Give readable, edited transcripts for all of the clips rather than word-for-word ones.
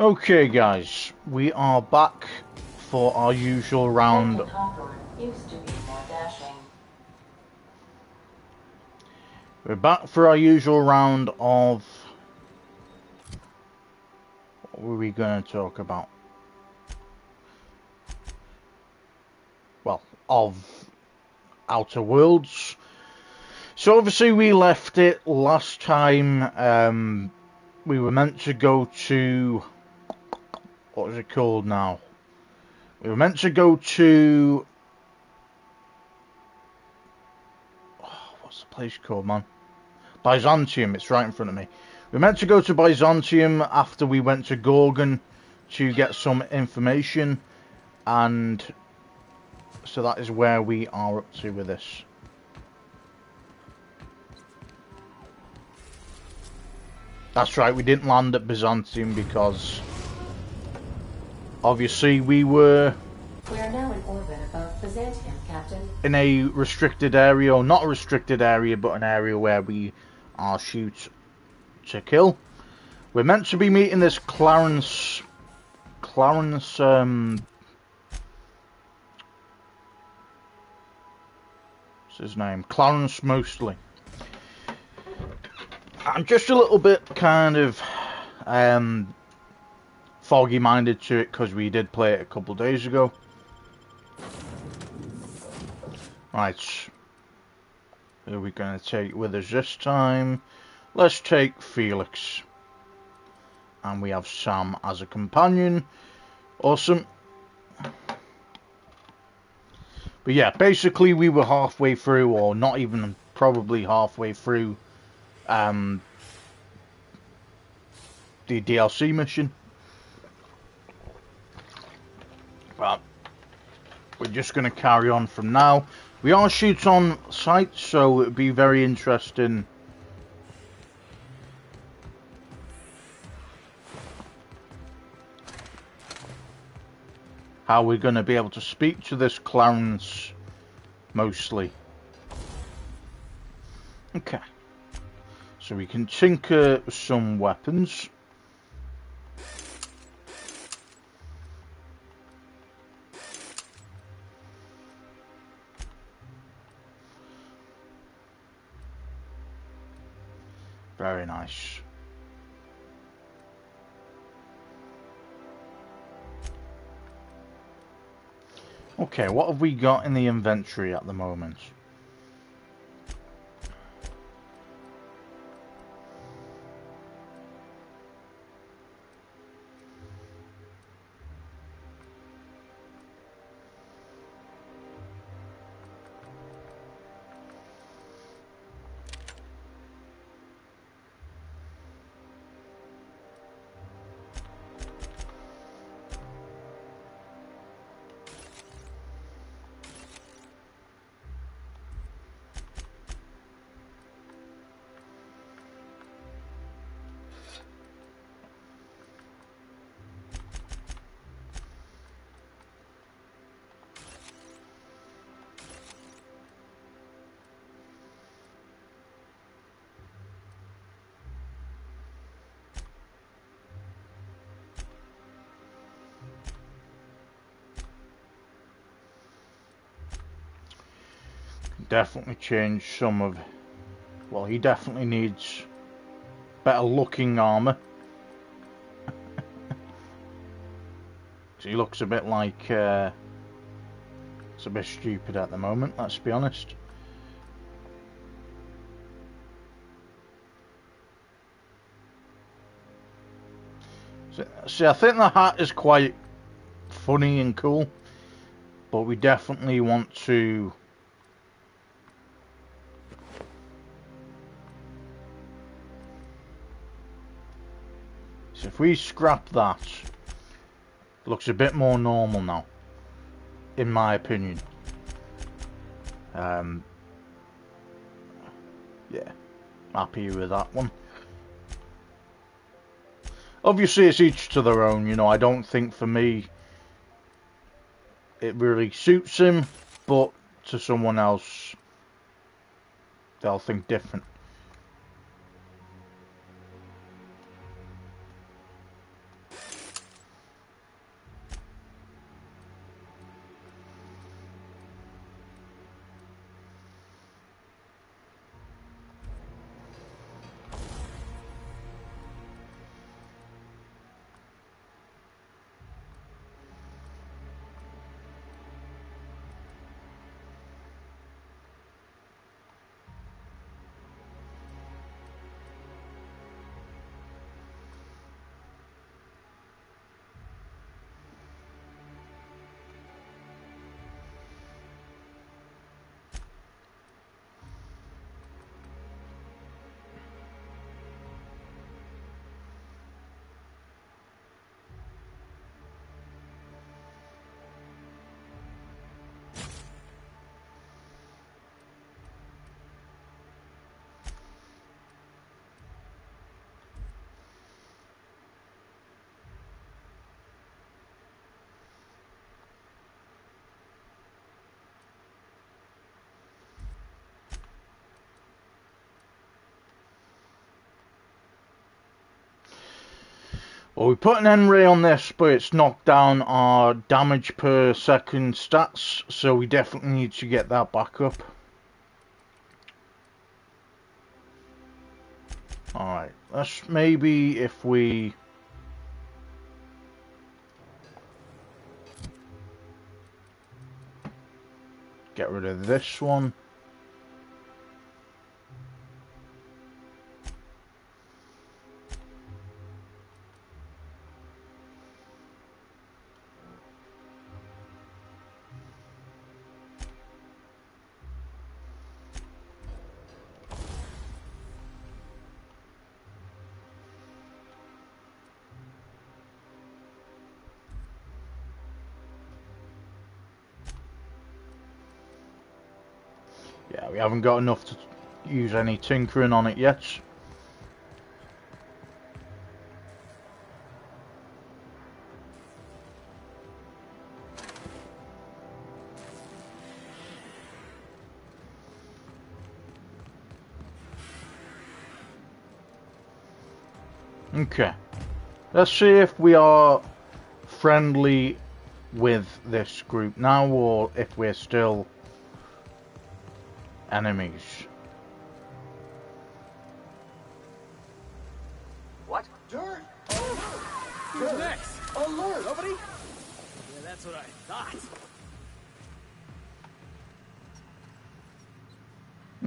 Okay, guys, we are back for our usual round. Captain Hawthorne used to be more dashing. We're back for our usual round of. What were we going to talk about? Well, of Outer Worlds. So obviously we left it last time. We were meant to go to. What is it called now? We were meant to go to. Oh, what's the place called, man? Byzantium. It's right in front of me. We were meant to go to Byzantium after we went to Gorgon to get some information, and so that is where we are up to with this. That's right, we didn't land at Byzantium because obviously we were Now in orbit above Byzantium, Captain. in a restricted area, or not a restricted area, but an area where we are shoot to kill. We're meant to be meeting this Clarence, what's his name? Clarence Mostly. I'm just a little bit kind of foggy-minded to it because we did play it a couple of days ago. Right, who are we going to take with us this time? Let's take Felix. And we have Sam as a companion. Awesome. But yeah, basically we were halfway through, or not even probably halfway through the DLC mission. But we're just going to carry on from now. We are shoot on sight, so it would be very interesting how we're going to be able to speak to this Clarence Mostly. Okay. So we can tinker some weapons. Very nice. Okay, what have we got in the inventory at the moment? Definitely change some of. Well, he definitely needs better looking armor. He looks a bit like it's a bit stupid at the moment, let's be honest. So, see, I think the hat is quite funny and cool, but we definitely want to so if we scrap that, it looks a bit more normal now, in my opinion. Yeah, happy with that one. Obviously it's each to their own, you know. I don't think for me it really suits him, but to someone else they'll think different. Well, we put an end ray on this, but it's knocked down our damage per second stats, so we definitely need to get that back up. Alright, let's maybe if we... get rid of this one. Yeah, we haven't got enough to use any tinkering on it yet. Okay, let's see if we are friendly with this group now, or if we're still enemies. What? Dirt! Who's next? Alert! Nobody? Yeah, that's what I thought.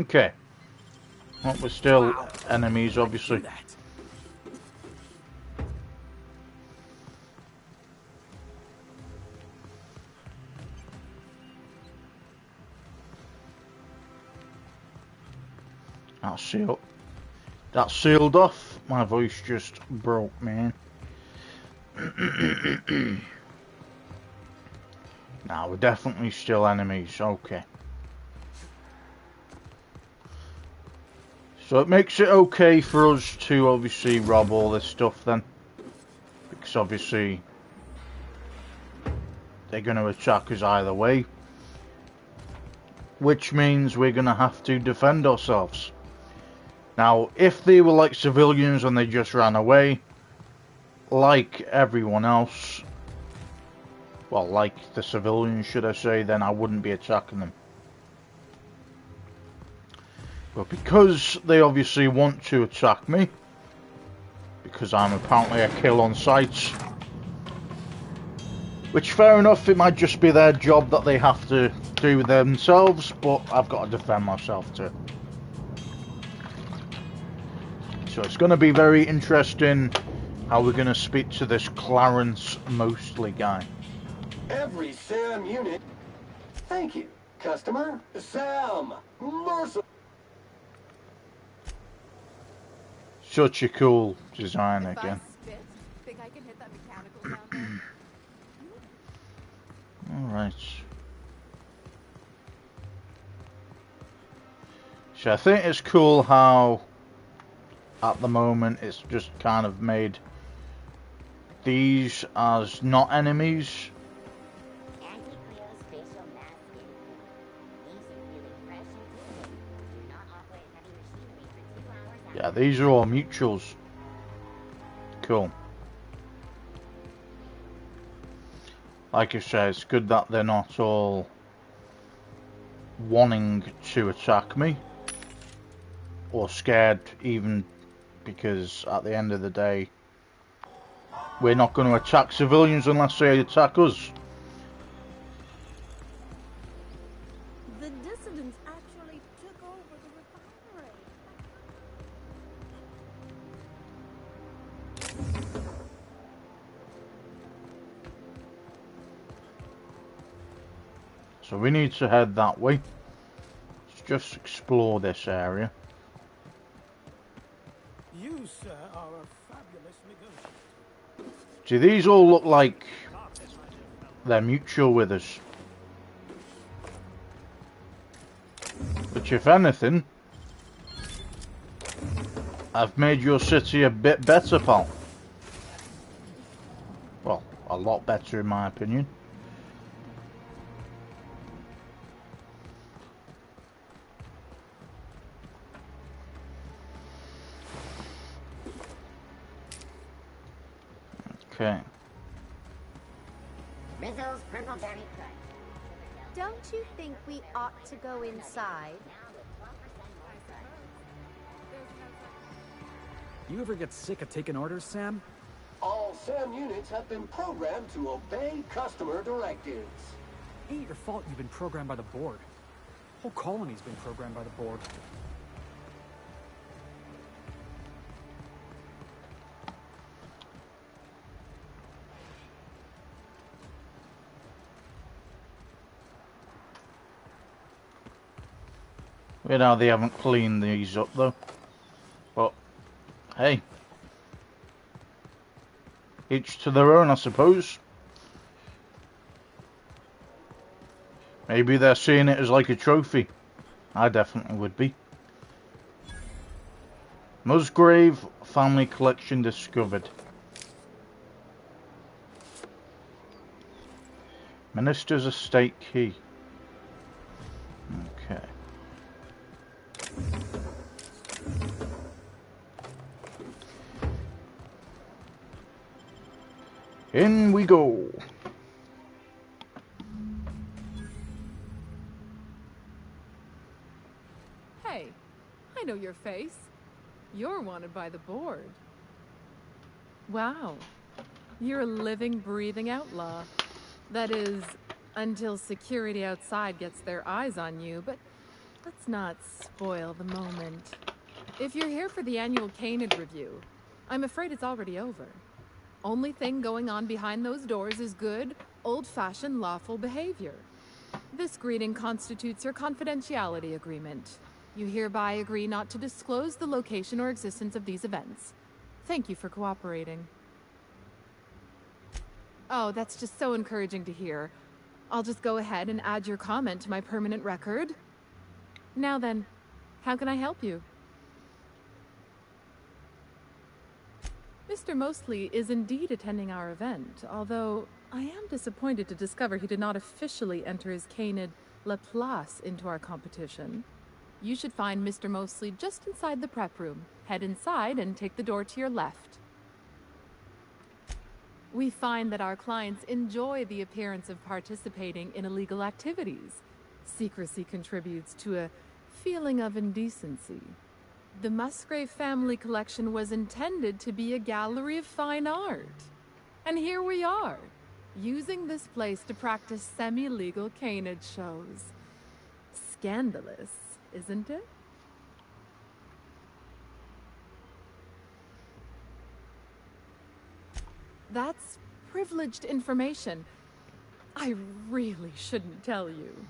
Okay. Well, we're still enemies, obviously. That's sealed off. My voice just broke, man. Now we're definitely still enemies. Okay. So it makes it okay for us to obviously rob all this stuff then, because obviously they're going to attack us either way, which means we're going to have to defend ourselves. Now, if they were like civilians and they just ran away, like everyone else, well, like the civilians, should I say, then I wouldn't be attacking them. But because they obviously want to attack me, because I'm apparently a kill on sight, which fair enough, it might just be their job that they have to do themselves, but I've got to defend myself too. So it's going to be very interesting how we're going to speak to this Clarence Mostly guy. Every Sam unit. Thank you, customer. Sam, merciful. Such a cool design again. Think I can hit that mechanical down there? Alright. So I think it's cool how at the moment it's just kind of made these as not enemies. Yeah, these are all mutuals. Cool. Like I say, it's good that they're not all wanting to attack me, or scared even, because at the end of the day, we're not going to attack civilians unless they attack us. The dissidents actually took over the refinery. So we need to head that way. Let's just explore this area. You, sir, are a fabulous negotiator. See, these all look like they're mutual with us. Which, if anything, I've made your city a bit better, pal. Well, a lot better in my opinion. Okay. Rizzo's purple berry cut. Don't you think we ought to go inside? You ever get sick of taking orders, Sam? All SAM units have been programmed to obey customer directives. Ain't your fault you've been programmed by the board. Whole colony's been programmed by the board. You know, they haven't cleaned these up though. But, hey. Each to their own, I suppose. Maybe they're seeing it as like a trophy. I definitely would be. Musgrave family collection discovered. Minister's estate key. Okay. In we go. Hey, I know your face. You're wanted by the board. Wow. You're a living, breathing outlaw. That is, until security outside gets their eyes on you, but let's not spoil the moment. If you're here for the annual Canid review, I'm afraid it's already over. Only thing going on behind those doors is good, old-fashioned lawful behavior. This greeting constitutes your confidentiality agreement. You hereby agree not to disclose the location or existence of these events. Thank you for cooperating. Oh, that's just so encouraging to hear. I'll just go ahead and add your comment to my permanent record. Now then, how can I help you? Mr. Mosley is indeed attending our event, although I am disappointed to discover he did not officially enter his Canid La Place into our competition. You should find Mr. Mosley just inside the prep room. Head inside and take the door to your left. We find that our clients enjoy the appearance of participating in illegal activities. Secrecy contributes to a feeling of indecency. The Musgrave family collection was intended to be a gallery of fine art. And here we are, using this place to practice semi-legal Canid shows. Scandalous, isn't it? That's privileged information. I really shouldn't tell you.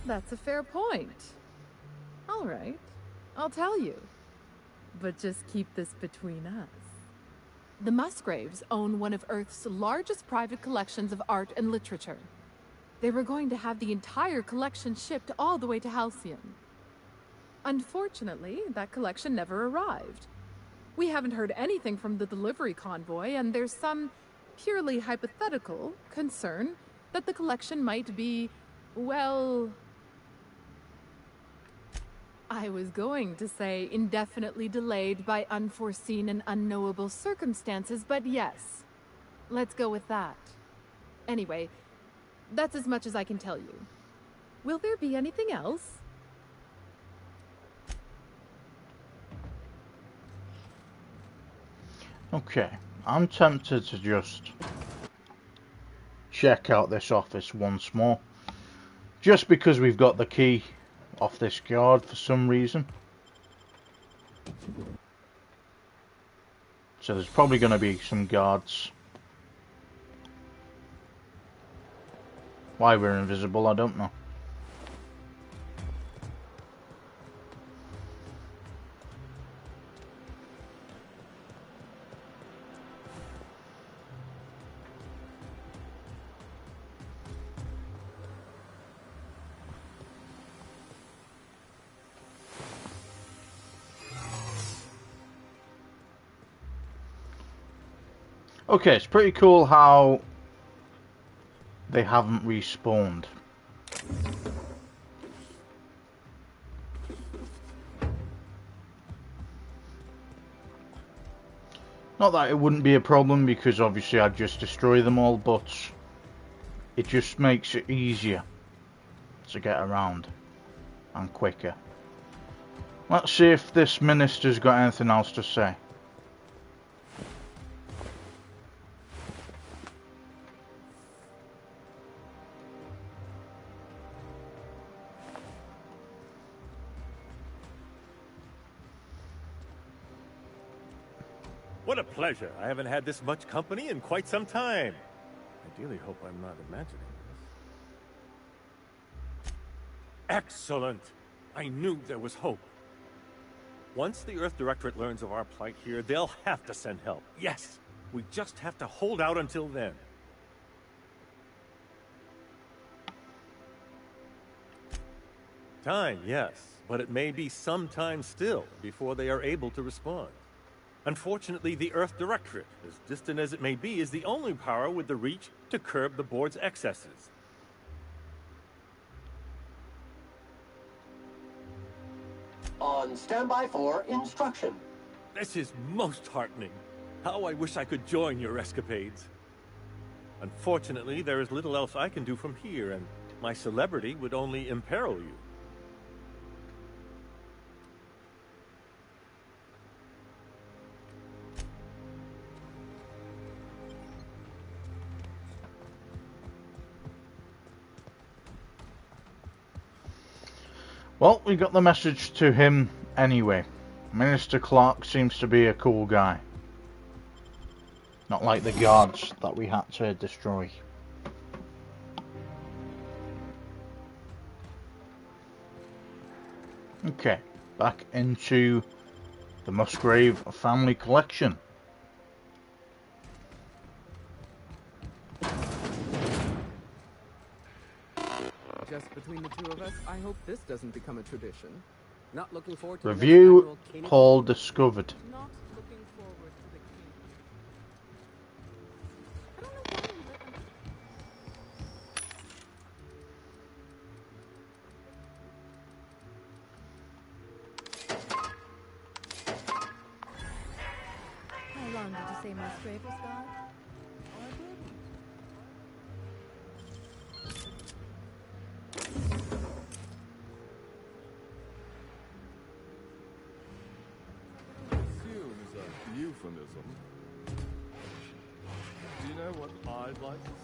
That's a fair point. All right, I'll tell you. But just keep this between us. The Musgraves own one of Earth's largest private collections of art and literature. They were going to have the entire collection shipped all the way to Halcyon. Unfortunately, that collection never arrived. We haven't heard anything from the delivery convoy, and there's some purely hypothetical concern that the collection might be, well, I was going to say indefinitely delayed by unforeseen and unknowable circumstances, but yes, let's go with that. Anyway, that's as much as I can tell you. Will there be anything else? Okay, I'm tempted to just check out this office once more. Just because we've got the key off this guard for some reason. So there's probably going to be some guards. Why we're invisible, I don't know. Okay, it's pretty cool how they haven't respawned. Not that it wouldn't be a problem, because obviously I'd just destroy them all, but it just makes it easier to get around and quicker. Let's see if this minister's got anything else to say. What a pleasure. I haven't had this much company in quite some time. I dearly hope I'm not imagining this. Excellent. I knew there was hope. Once the Earth Directorate learns of our plight here, they'll have to send help. Yes, we just have to hold out until then. Time, yes, but it may be some time still before they are able to respond. Unfortunately, the Earth Directorate, as distant as it may be, is the only power with the reach to curb the board's excesses. On standby for instruction. This is most heartening. How I wish I could join your escapades. Unfortunately, there is little else I can do from here, and my celebrity would only imperil you. Well, we got the message to him anyway. Minister Clark seems to be a cool guy. Not like the guards that we had to destroy. Okay, back into the Musgrave family collection. Just between the two of us, I hope this doesn't become a tradition. Not looking forward to Review Hall discovered. Not looking forward to the king. I don't know why we let them. How long did you say Musgrave was gone? Assume is a euphemism. Do you know what I'd like to see?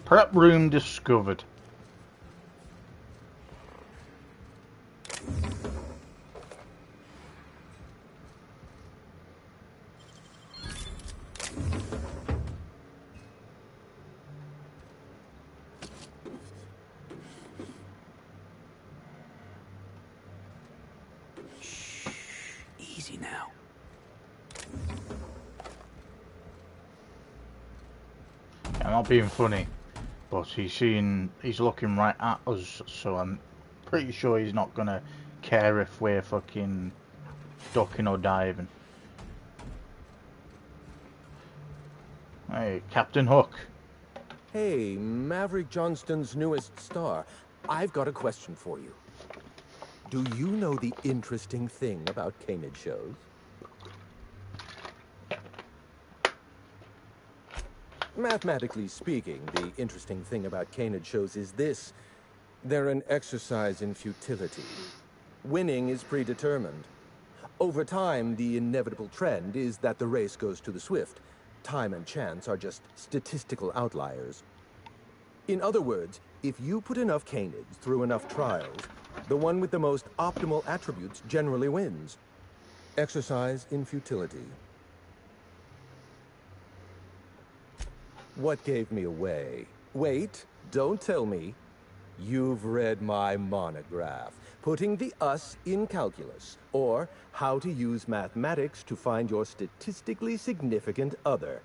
Prep room discovered. Easy now. I'm not being funny, but he's looking right at us, so I'm pretty sure he's not gonna care if we're fucking ducking or diving. Hey, Captain Hook. Hey, Maverick Johnston's newest star. I've got a question for you. Do you know the interesting thing about canid shows? Mathematically speaking, the interesting thing about canid shows is this. They're an exercise in futility. Winning is predetermined. Over time, the inevitable trend is that the race goes to the swift. Time and chance are just statistical outliers. In other words, if you put enough canids through enough trials, the one with the most optimal attributes generally wins. Exercise in futility. What gave me away? Wait, don't tell me. You've read my monograph, Putting the Us in Calculus, or How to Use Mathematics to Find Your Statistically Significant Other.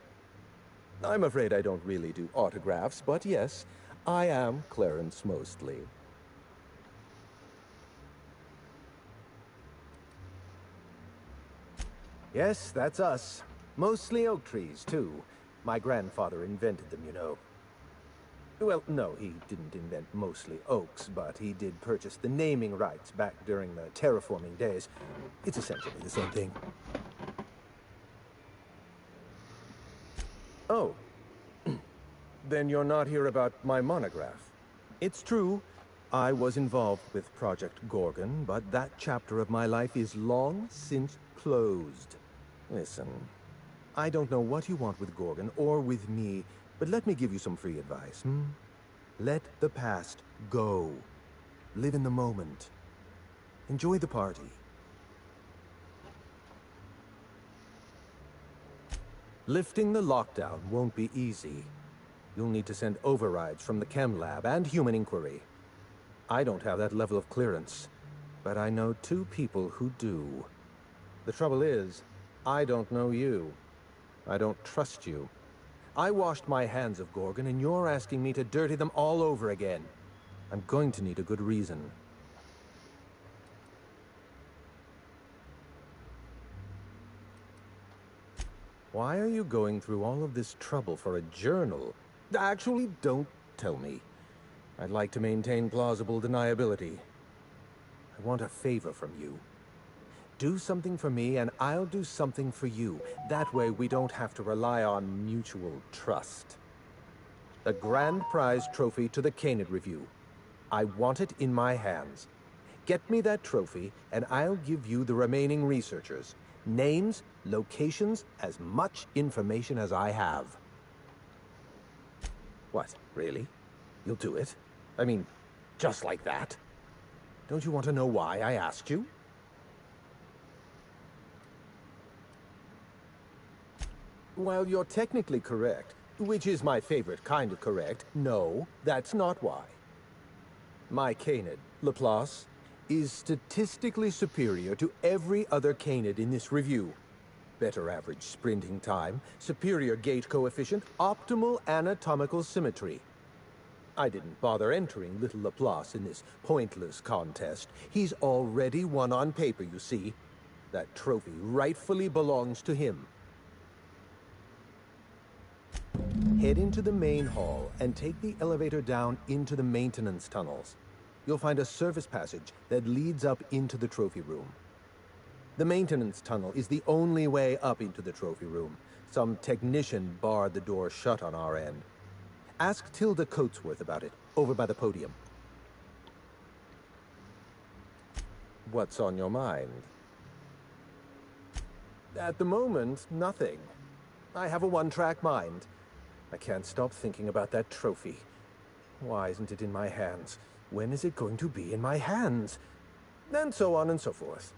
I'm afraid I don't really do autographs, but yes, I am Clarence Mostly. Yes, that's us. Mostly oak trees, too. My grandfather invented them, you know. Well, no, he didn't invent mostly oaks, but he did purchase the naming rights back during the terraforming days. It's essentially the same thing. Oh. Then you're not here about my monograph. It's true, I was involved with Project Gorgon, but that chapter of my life is long since closed. Listen, I don't know what you want with Gorgon or with me, but let me give you some free advice, Let the past go. Live in the moment. Enjoy the party. Lifting the lockdown won't be easy. You'll need to send overrides from the chem lab and human inquiry. I don't have that level of clearance, but I know 2 people who do. The trouble is, I don't know you. I don't trust you. I washed my hands of Gorgon, and you're asking me to dirty them all over again. I'm going to need a good reason. Why are you going through all of this trouble for a journal? Actually, don't tell me. I'd like to maintain plausible deniability. I want a favor from you. Do something for me, and I'll do something for you. That way, we don't have to rely on mutual trust. The grand prize trophy to the Canid Review. I want it in my hands. Get me that trophy, and I'll give you the remaining researchers. Names, locations, as much information as I have. What, really? You'll do it? I mean, just like that? Don't you want to know why I asked you? While you're technically correct, which is my favorite kind of correct, no, that's not why. My canid, Laplace, is statistically superior to every other canid in this review. Better average sprinting time, superior gait coefficient, optimal anatomical symmetry. I didn't bother entering little Laplace in this pointless contest. He's already won on paper, you see. That trophy rightfully belongs to him. Head into the main hall and take the elevator down into the maintenance tunnels. You'll find a service passage that leads up into the trophy room. The maintenance tunnel is the only way up into the trophy room. Some technician barred the door shut on our end. Ask Tilda Coatsworth about it, over by the podium. What's on your mind? At the moment, nothing. I have a one-track mind. I can't stop thinking about that trophy. Why isn't it in my hands? When is it going to be in my hands? And so on and so forth.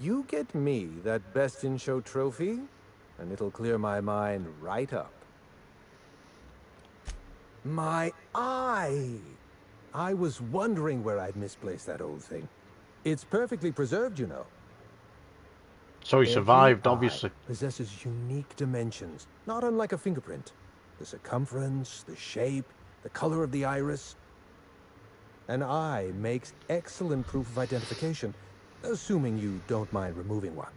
You get me that Best in Show trophy, and it'll clear my mind right up. My eye! I was wondering where I'd misplaced that old thing. It's perfectly preserved, you know. So he survived, obviously. Possesses unique dimensions, not unlike a fingerprint. The circumference, the shape, the color of the iris. An eye makes excellent proof of identification, assuming you don't mind removing one.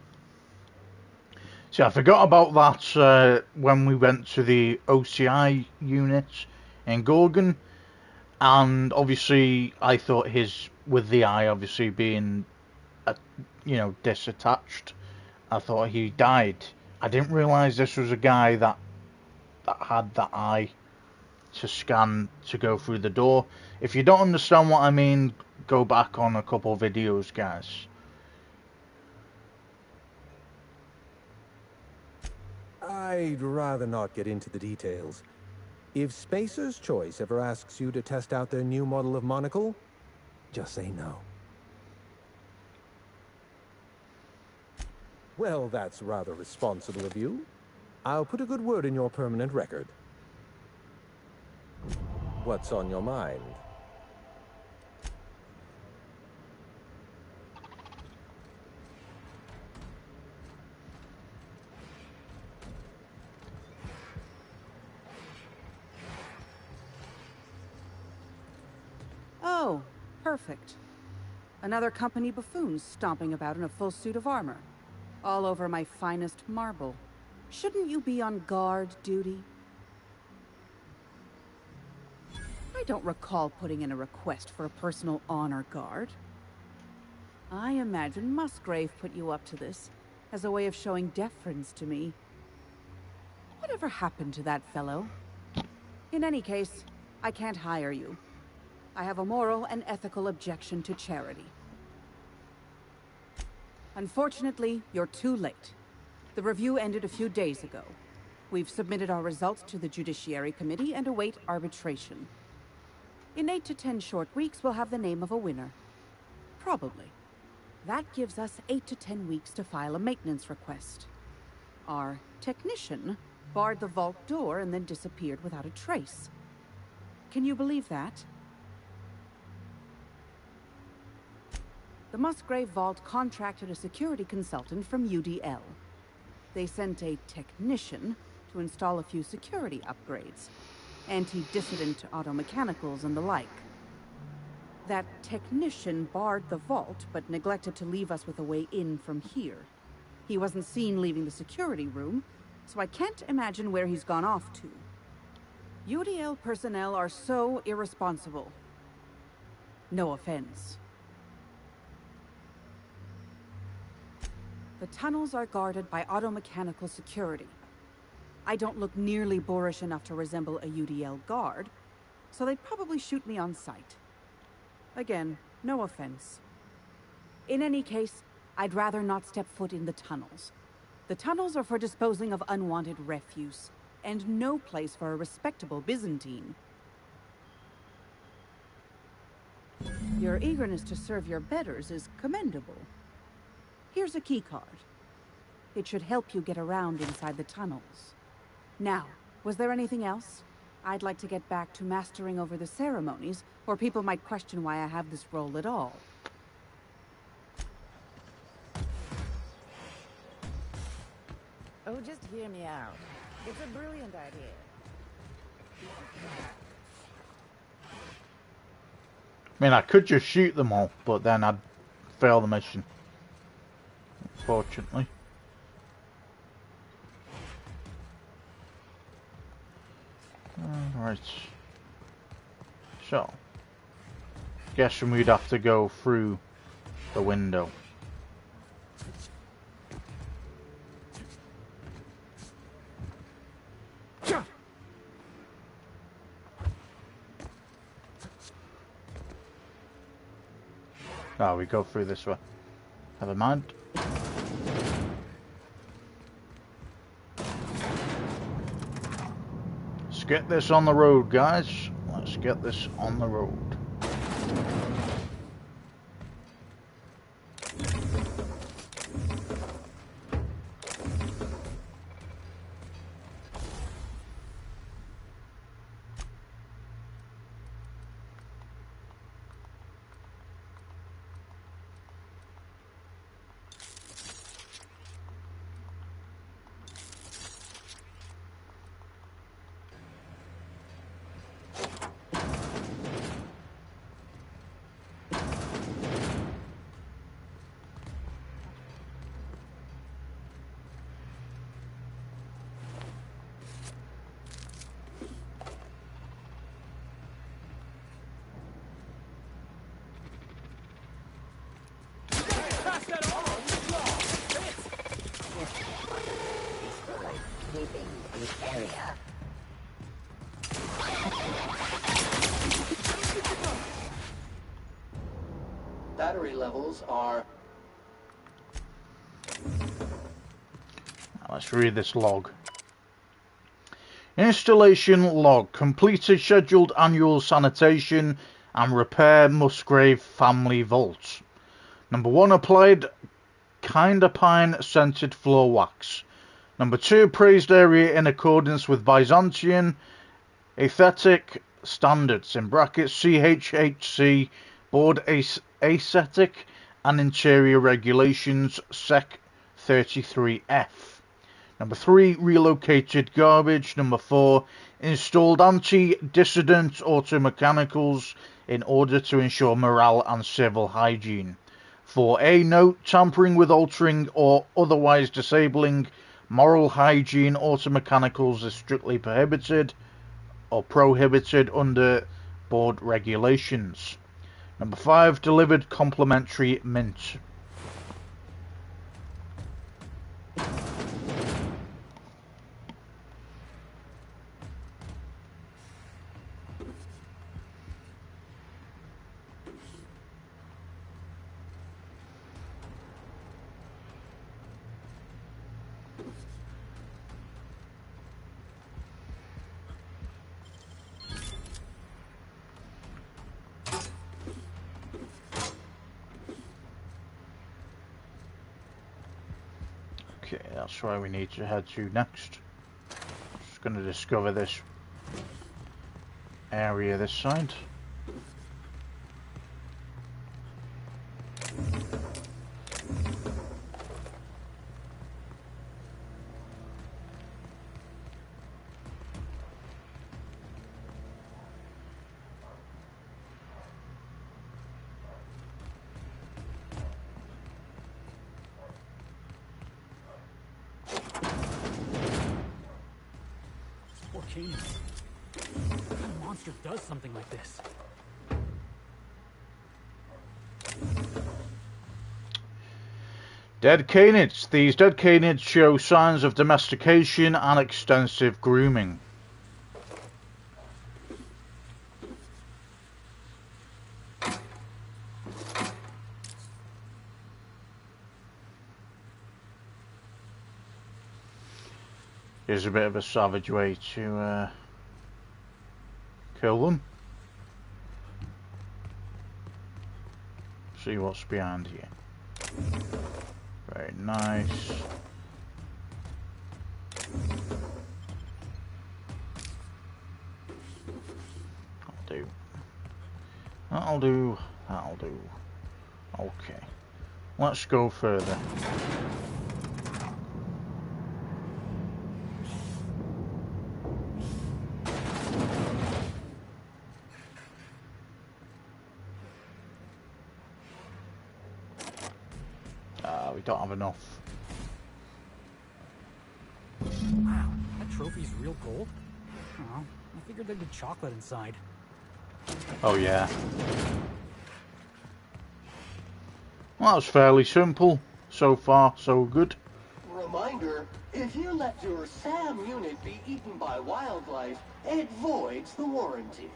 See, I forgot about that when we went to the OCI unit in Gorgon, and obviously I thought his, with the eye obviously being, disattached, I thought he died. I didn't realise this was a guy that had that eye to scan to go through the door. If you don't understand what I mean, go back on a couple of videos, guys. I'd rather not get into the details. If Spacer's Choice ever asks you to test out their new model of monocle, just say no. Well, that's rather responsible of you. I'll put a good word in your permanent record. What's on your mind? Oh, perfect. Another company buffoon stomping about in a full suit of armor. All over my finest marble. Shouldn't you be on guard duty? I don't recall putting in a request for a personal honor guard. I imagine Musgrave put you up to this as a way of showing deference to me. Whatever happened to that fellow? In any case, I can't hire you. I have a moral and ethical objection to charity. Unfortunately, you're too late. The review ended a few days ago. We've submitted our results to the Judiciary Committee and await arbitration. In 8 to 10 short weeks, we'll have the name of a winner. Probably. That gives us 8 to 10 weeks to file a maintenance request. Our technician barred the vault door and then disappeared without a trace. Can you believe that? The Musgrave Vault contracted a security consultant from UDL. They sent a technician to install a few security upgrades, anti-dissident auto-mechanicals and the like. That technician barred the vault, but neglected to leave us with a way in from here. He wasn't seen leaving the security room, so I can't imagine where he's gone off to. UDL personnel are so irresponsible. No offense. The tunnels are guarded by auto-mechanical security. I don't look nearly boorish enough to resemble a UDL guard, so they'd probably shoot me on sight. Again, no offense. In any case, I'd rather not step foot in the tunnels. The tunnels are for disposing of unwanted refuse, and no place for a respectable Byzantine. Your eagerness to serve your betters is commendable. Here's a keycard. It should help you get around inside the tunnels. Now, was there anything else? I'd like to get back to mastering over the ceremonies, or people might question why I have this role at all. Oh, just hear me out. It's a brilliant idea. I mean, I could just shoot them all, but then I'd fail the mission. Unfortunately. Alright. So. Guessing we'd have to go through the window. Oh, we go through this way. Never mind. Let's get this on the road, guys. Let's get this on the road. Battery levels are... Let's read this log. Installation log. Completed scheduled annual sanitation and repair Musgrave family vault. Number 1, applied Kinder Pine scented floor wax. Number 2, appraised area in accordance with Byzantine aesthetic standards, in brackets CHHC board aesthetic and interior regulations sec 33F. Number 3, relocated garbage. Number 4, installed anti-dissident auto-mechanicals in order to ensure morale and civil hygiene. 4A note, tampering with, altering, or otherwise disabling moral hygiene automechanicals is strictly prohibited or prohibited under board regulations. Number 5, delivered complimentary mint. Okay, that's where we need to head to next. Just going to discover this area this side. Poor Canaan. What kind of monster does something like this? Dead canids. These dead canids show signs of domestication and extensive grooming. Here's a bit of a savage way to kill them. See what's behind here. Very nice. That'll do. That'll do. Okay. Let's go further. We don't have enough. Wow, that trophy's real gold? Oh, I figured there'd be chocolate inside. Oh yeah. Well, that was fairly simple. So far, so good. Reminder, if you let your SAM unit be eaten by wildlife, it voids the warranty.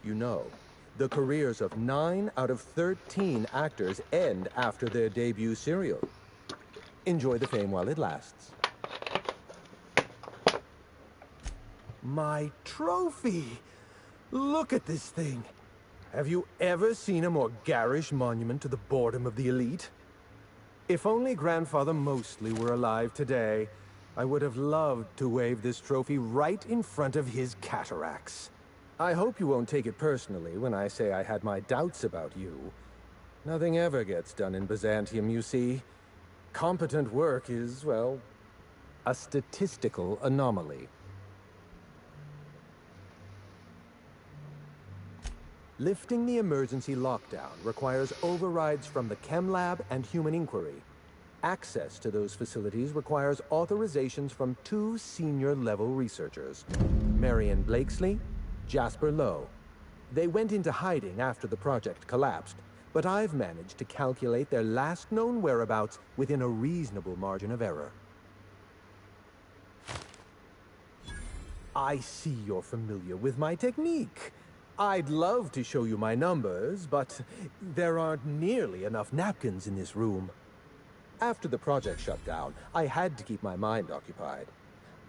You know, the careers of 9 out of 13 actors end after their debut serial. Enjoy the fame while it lasts. My trophy! Look at this thing! Have you ever seen a more garish monument to the boredom of the elite? If only Grandfather Mostly were alive today, I would have loved to wave this trophy right in front of his cataracts. I hope you won't take it personally when I say I had my doubts about you. Nothing ever gets done in Byzantium, you see. Competent work is, well, a statistical anomaly. Lifting the emergency lockdown requires overrides from the Chem Lab and Human Inquiry. Access to those facilities requires authorizations from 2 senior-level researchers, Marion Blakesley, Jasper Lowe. They went into hiding after the project collapsed, but I've managed to calculate their last known whereabouts within a reasonable margin of error. I see you're familiar with my technique. I'd love to show you my numbers, but there aren't nearly enough napkins in this room. After the project shut down, I had to keep my mind occupied.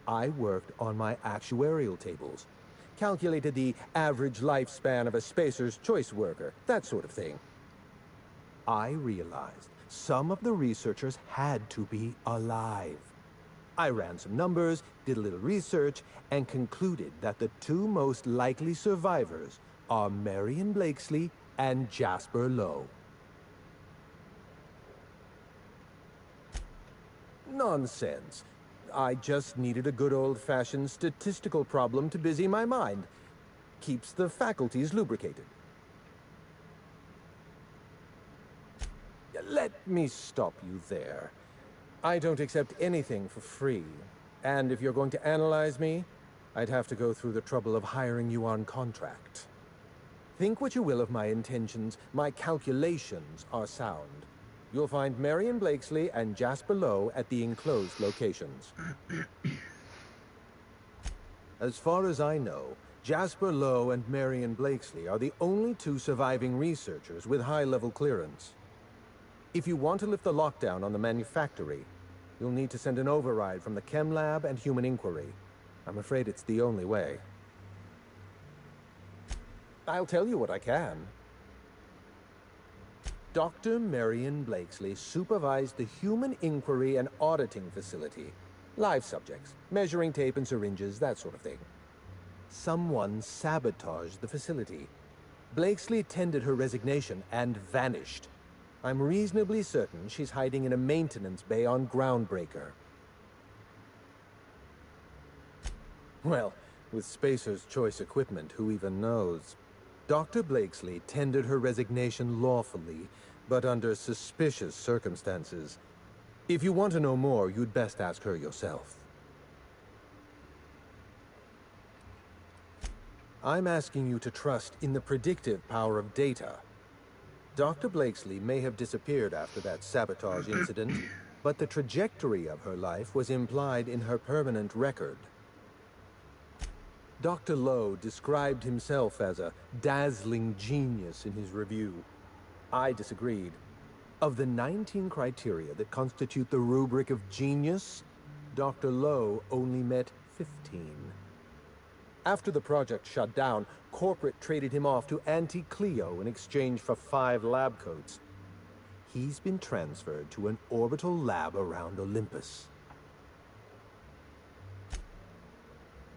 I worked on my actuarial tables, calculated the average lifespan of a Spacer's Choice worker, that sort of thing. I realized some of the researchers had to be alive. I ran some numbers, did a little research, and concluded that the 2 most likely survivors are Marion Blakesley and Jasper Lowe. Nonsense. I just needed a good old-fashioned statistical problem to busy my mind. Keeps the faculties lubricated. Let me stop you there. I don't accept anything for free. And if you're going to analyze me, I'd have to go through the trouble of hiring you on contract. Think what you will of my intentions, my calculations are sound. You'll find Marion Blakesley and Jasper Lowe at the enclosed locations. As far as I know, Jasper Lowe and Marion Blakesley are the only two surviving researchers with high-level clearance. If you want to lift the lockdown on the manufactory, you'll need to send an override from the Chem Lab and Human Inquiry. I'm afraid it's the only way. I'll tell you what I can. Dr. Marion Blakesley supervised the Human Inquiry and Auditing Facility. Live subjects, measuring tape and syringes, that sort of thing. Someone sabotaged the facility. Blakesley tendered her resignation and vanished. I'm reasonably certain she's hiding in a maintenance bay on Groundbreaker. Well, with Spacer's choice equipment, who even knows? Dr. Blakesley tendered her resignation lawfully, but under suspicious circumstances. If you want to know more, you'd best ask her yourself. I'm asking you to trust in the predictive power of data. Dr. Blakesley may have disappeared after that sabotage incident, but the trajectory of her life was implied in her permanent record. Dr. Lowe described himself as a dazzling genius in his review. I disagreed. Of the 19 criteria that constitute the rubric of genius, Dr. Lowe only met 15. After the project shut down, corporate traded him off to Auntie Cleo in exchange for 5 lab coats. He's been transferred to an orbital lab around Olympus.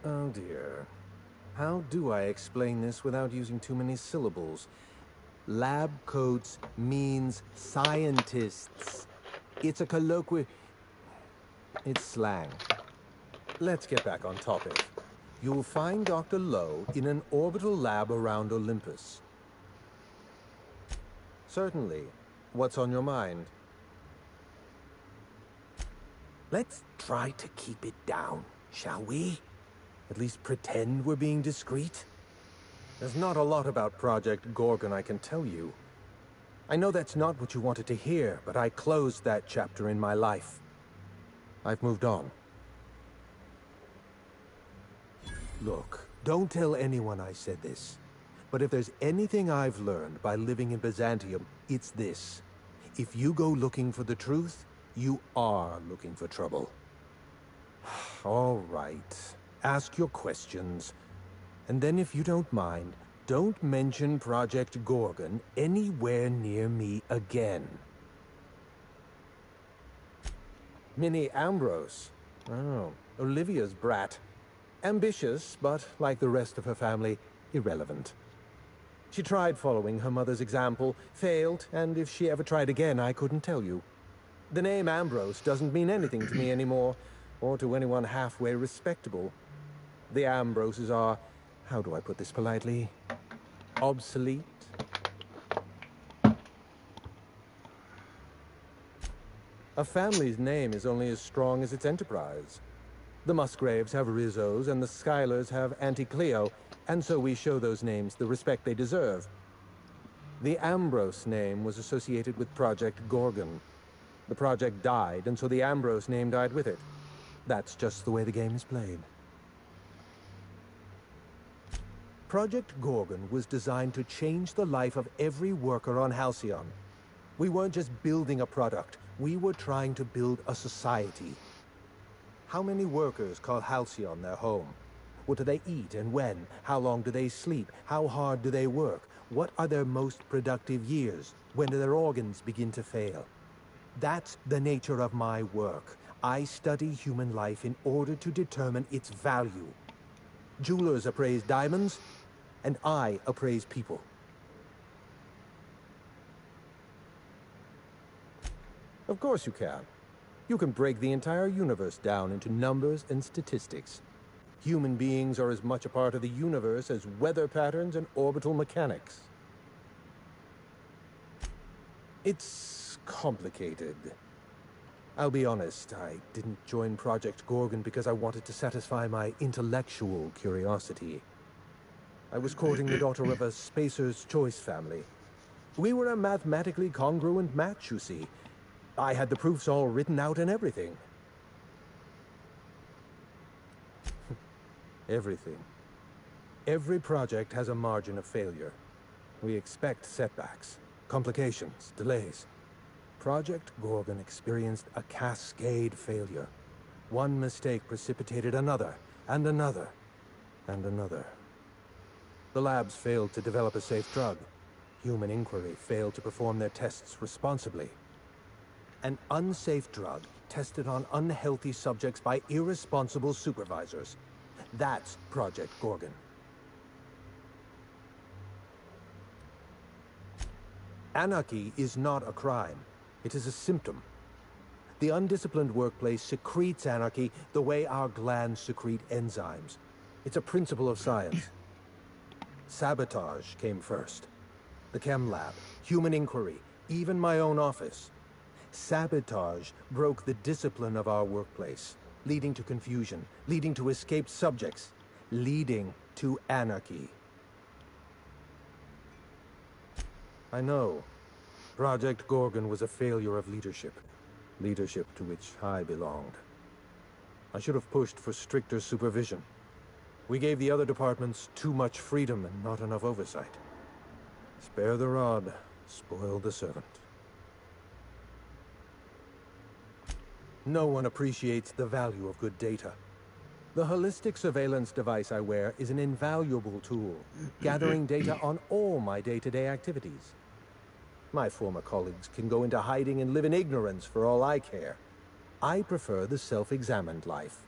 Oh dear. How do I explain this without using too many syllables? Lab coats means scientists. It's a colloquial... It's slang. Let's get back on topic. You'll find Dr. Lowe in an orbital lab around Olympus. Certainly. What's on your mind? Let's try to keep it down, shall we? At least pretend we're being discreet? There's not a lot about Project Gorgon I can tell you. I know that's not what you wanted to hear, but I closed that chapter in my life. I've moved on. Look, don't tell anyone I said this. But if there's anything I've learned by living in Byzantium, it's this. If you go looking for the truth, you are looking for trouble. All right. Ask your questions. And then if you don't mind, don't mention Project Gorgon anywhere near me again. Minnie Ambrose. Oh, Olivia's brat. Ambitious, but like the rest of her family, irrelevant. She tried following her mother's example, failed, and if she ever tried again, I couldn't tell you. The name Ambrose doesn't mean anything to me anymore, or to anyone halfway respectable. The Ambroses are, how do I put this politely, obsolete. A family's name is only as strong as its enterprise. The Musgraves have Rizzos, and the Schuyler's have Auntie Cleo, and so we show those names the respect they deserve. The Ambrose name was associated with Project Gorgon. The project died, and so the Ambrose name died with it. That's just the way the game is played. Project Gorgon was designed to change the life of every worker on Halcyon. We weren't just building a product, we were trying to build a society. How many workers call Halcyon their home? What do they eat and when? How long do they sleep? How hard do they work? What are their most productive years? When do their organs begin to fail? That's the nature of my work. I study human life in order to determine its value. Jewelers appraise diamonds, and I appraise people. Of course you can. You can break the entire universe down into numbers and statistics. Human beings are as much a part of the universe as weather patterns and orbital mechanics. It's complicated. I'll be honest, I didn't join Project Gorgon because I wanted to satisfy my intellectual curiosity. I was courting the daughter of a Spacer's Choice family. We were a mathematically congruent match, you see. I had the proofs all written out and everything. Everything. Every project has a margin of failure. We expect setbacks, complications, delays. Project Gorgon experienced a cascade failure. One mistake precipitated another, and another, and another. The labs failed to develop a safe drug. Human Inquiry failed to perform their tests responsibly. An unsafe drug tested on unhealthy subjects by irresponsible supervisors. That's Project Gorgon. Anarchy is not a crime. It is a symptom. The undisciplined workplace secretes anarchy the way our glands secrete enzymes. It's a principle of science. Sabotage came first. The chem lab, Human Inquiry, even my own office. Sabotage broke the discipline of our workplace, leading to confusion, leading to escaped subjects, leading to anarchy. I know. Project Gorgon was a failure of leadership. Leadership to which I belonged. I should have pushed for stricter supervision. We gave the other departments too much freedom and not enough oversight. Spare the rod, spoil the servant. No one appreciates the value of good data. The holistic surveillance device I wear is an invaluable tool, gathering data on all my day-to-day activities. My former colleagues can go into hiding and live in ignorance for all I care. I prefer the self-examined life.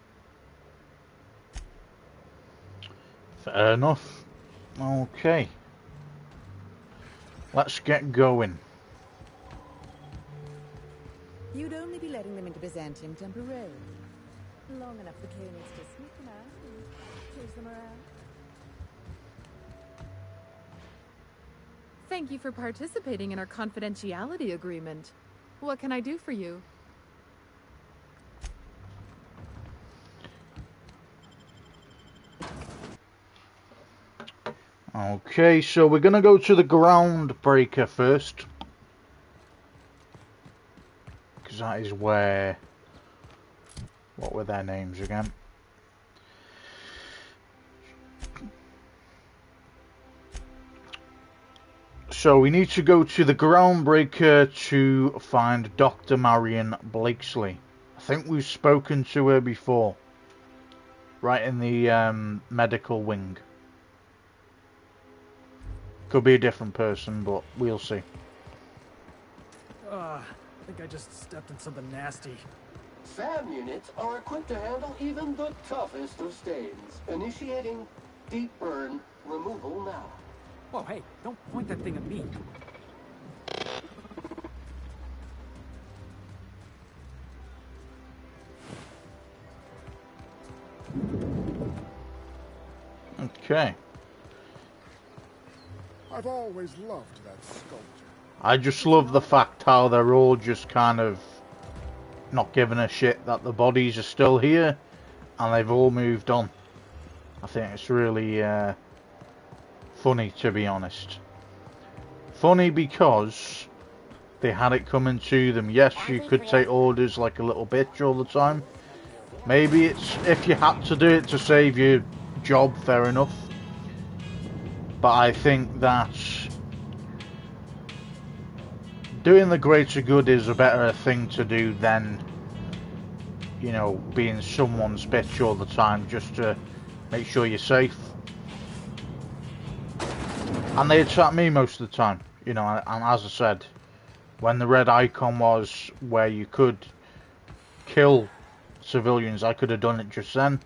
Fair enough. Okay. Let's get going. You'd only be letting them into Byzantium temporarily. Long enough for Koenigs to sneak them out and chase them around. Thank you for participating in our confidentiality agreement. What can I do for you? Okay, so we're going to go to the Groundbreaker first. Because that is where... What were their names again? So we need to go to the Groundbreaker to find Dr. Marion Blakesley. I think we've spoken to her before. Right in the medical wing. Could be a different person, but we'll see. I think I just stepped in something nasty. SAM units are equipped to handle even the toughest of stains. Initiating deep burn removal now. Whoa, hey, don't point that thing at me. Okay. I've always loved that sculpture. I just love the fact how they're all just kind of not giving a shit that the bodies are still here and they've all moved on. I think it's really funny, to be honest. Funny because they had it coming to them. Yes, you could take orders like a little bitch all the time. Maybe it's if you had to do it to save your job, fair enough. But I think that doing the greater good is a better thing to do than, you know, being someone's bitch all the time just to make sure you're safe. And they attack me most of the time, you know, and as I said, when the red icon was where you could kill civilians, I could have done it just then.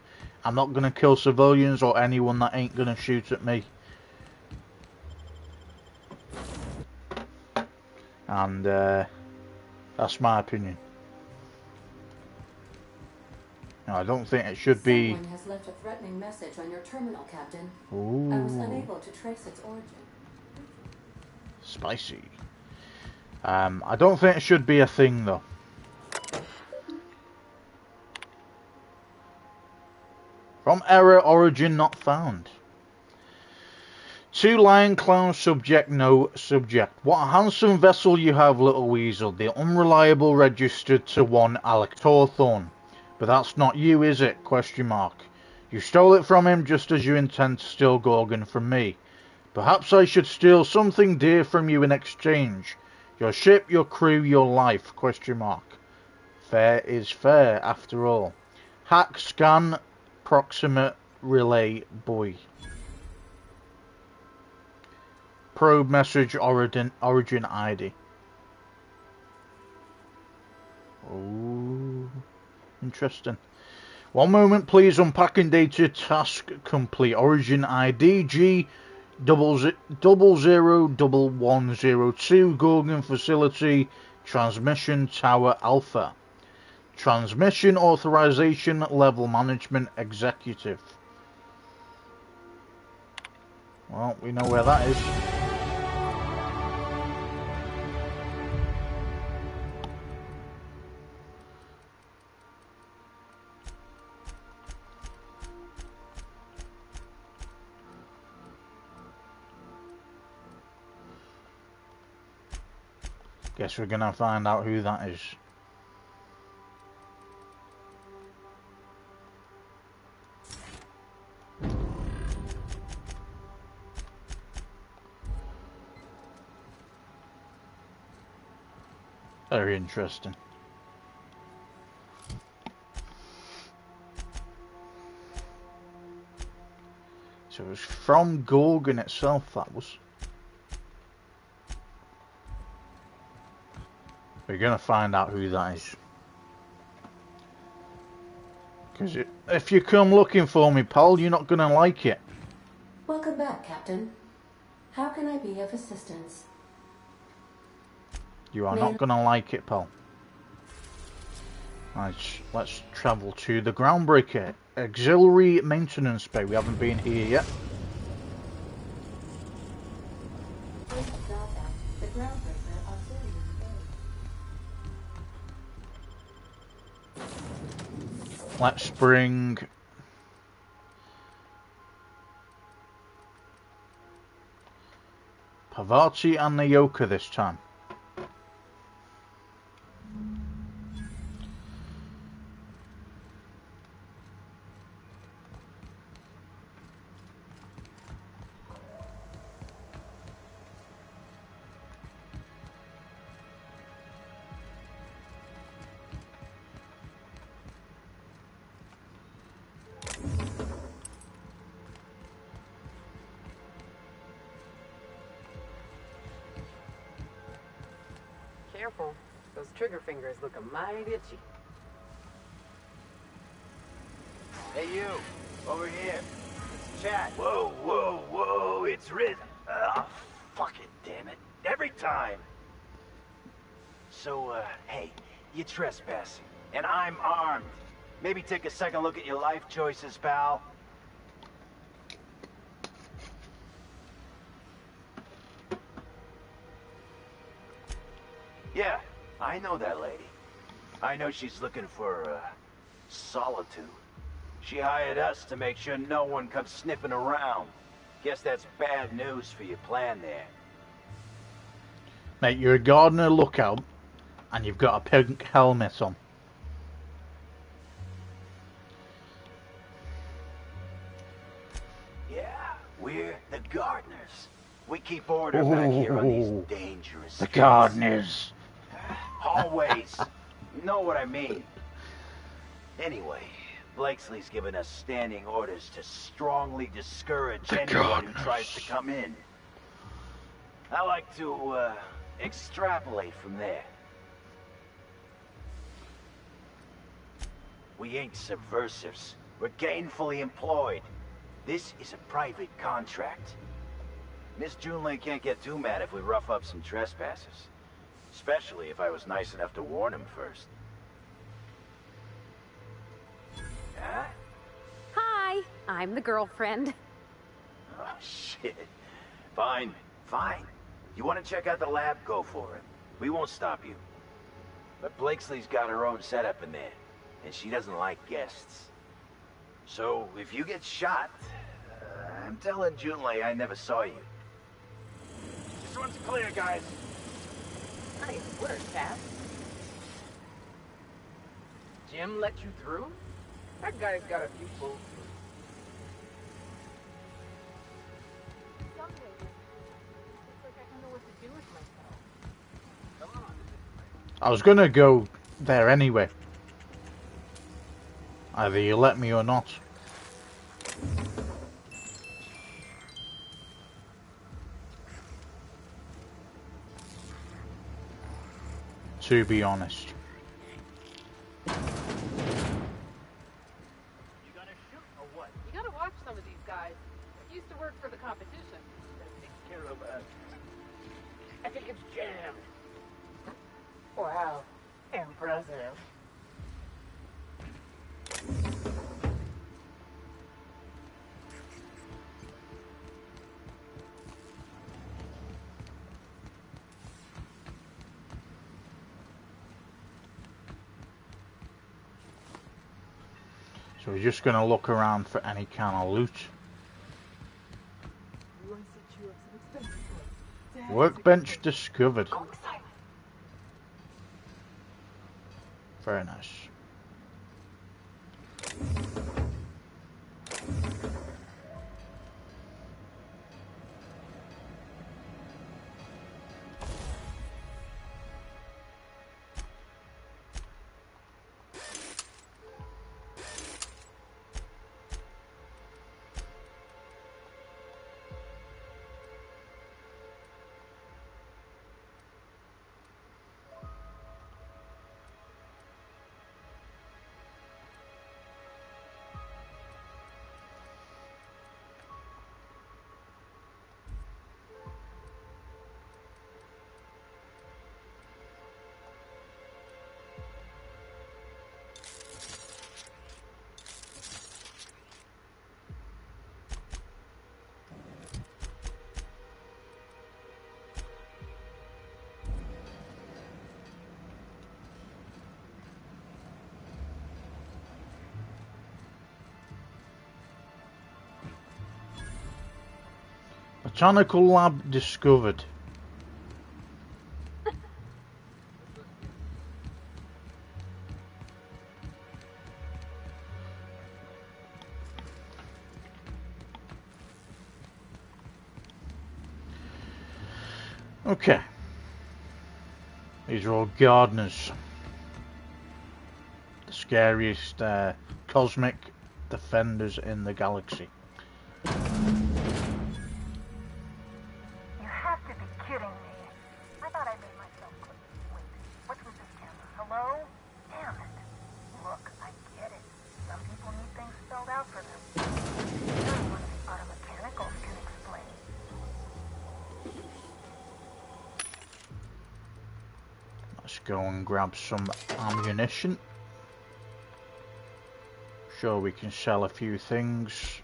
I'm not going to kill civilians or anyone that ain't going to shoot at me. And that's my opinion. No, I don't think it should be. Someone has left a threatening message on your terminal, Captain. Ooh. I was unable to trace its origin. Spicy. I don't think it should be a thing, though. From error, origin not found. 2 lion clown subject, no subject. What a handsome vessel you have, little weasel. The unreliable registered to one Alec Torthorn. But that's not you, is it? Question mark. You stole it from him just as you intend to steal Gorgon from me. Perhaps I should steal something dear from you in exchange. Your ship, your crew, your life? Question mark. Fair is fair, after all. Hack, scan, proximate, relay, boy. Probe message, origin ID. Oh, interesting. One moment, please. Unpacking data. Task complete. Origin ID G001102. Gorgon facility. Transmission tower Alpha. Transmission authorization level management executive. Well, we know where that is. Guess we're gonna find out who that is. Very interesting. So it was from Gorgon itself, that was. We're gonna find out who that is. Because if you come looking for me, pal, you're not gonna like it. Welcome back, Captain. How can I be of assistance? You are not gonna like it, pal. Right, let's travel to the Groundbreaker. Auxiliary Maintenance Bay. We haven't been here yet. The Groundbreaker Auxiliary Bay. Let's bring Pavati and Nayoka this time. Careful. Those trigger fingers look a mighty itchy. Hey you, over here. It's Chad. Whoa, whoa, whoa, it's Rhythm. Fuck it, damn it. Every time. So, hey, you're trespassing, and I'm armed. Maybe take a second look at your life choices, pal. Yeah, I know that lady. I know she's looking for, solitude. She hired us to make sure no one comes sniffing around. Guess that's bad news for your plan there. Mate, you're a gardener lookout, and you've got a pink helmet on. Yeah, we're the gardeners. We keep order back here on these dangerous The gardeners. hallways. You know what I mean. Anyway, Blakesley's given us standing orders to strongly discourage anyone who tries to come in. I like to, extrapolate from there. We ain't subversives. We're gainfully employed. This is a private contract. Miss Junlei can't get too mad if we rough up some trespassers. Especially if I was nice enough to warn him first. Huh? Hi, I'm the girlfriend. Oh, shit. Fine, fine. You want to check out the lab? Go for it. We won't stop you. But Blakesley's got her own setup in there, and she doesn't like guests. So, if you get shot, I'm telling Junlei I never saw you. This one's clear, guys. Nice work, Cap. Jim let you through? That guy's got a few bullets. Someday, looks like I don't know what to do with myself. Come on. I was gonna go there anyway. Either you let me or not. To be honest. You gonna shoot or what? You gotta watch some of these guys. I used to work for the competition. That takes care of us. I think it's jammed. Wow. Impressive. So we're just gonna look around for any kind of loot. Workbench discovered. Very nice. Botanical lab discovered. Okay. These are all gardeners. The scariest cosmic defenders in the galaxy. Let's go and grab some ammunition. Sure, we can sell a few things.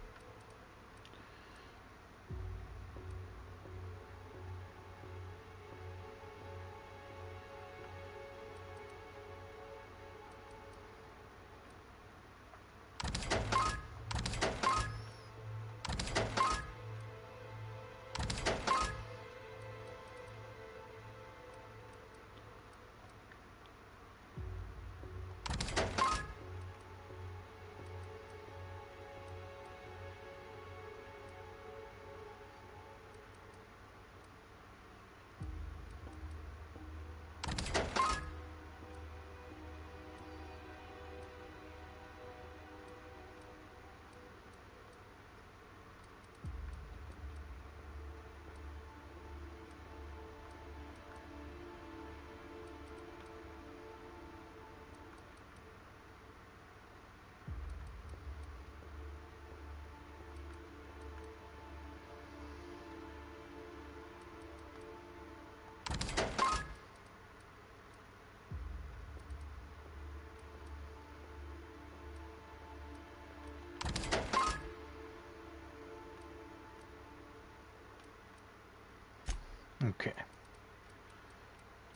Okay.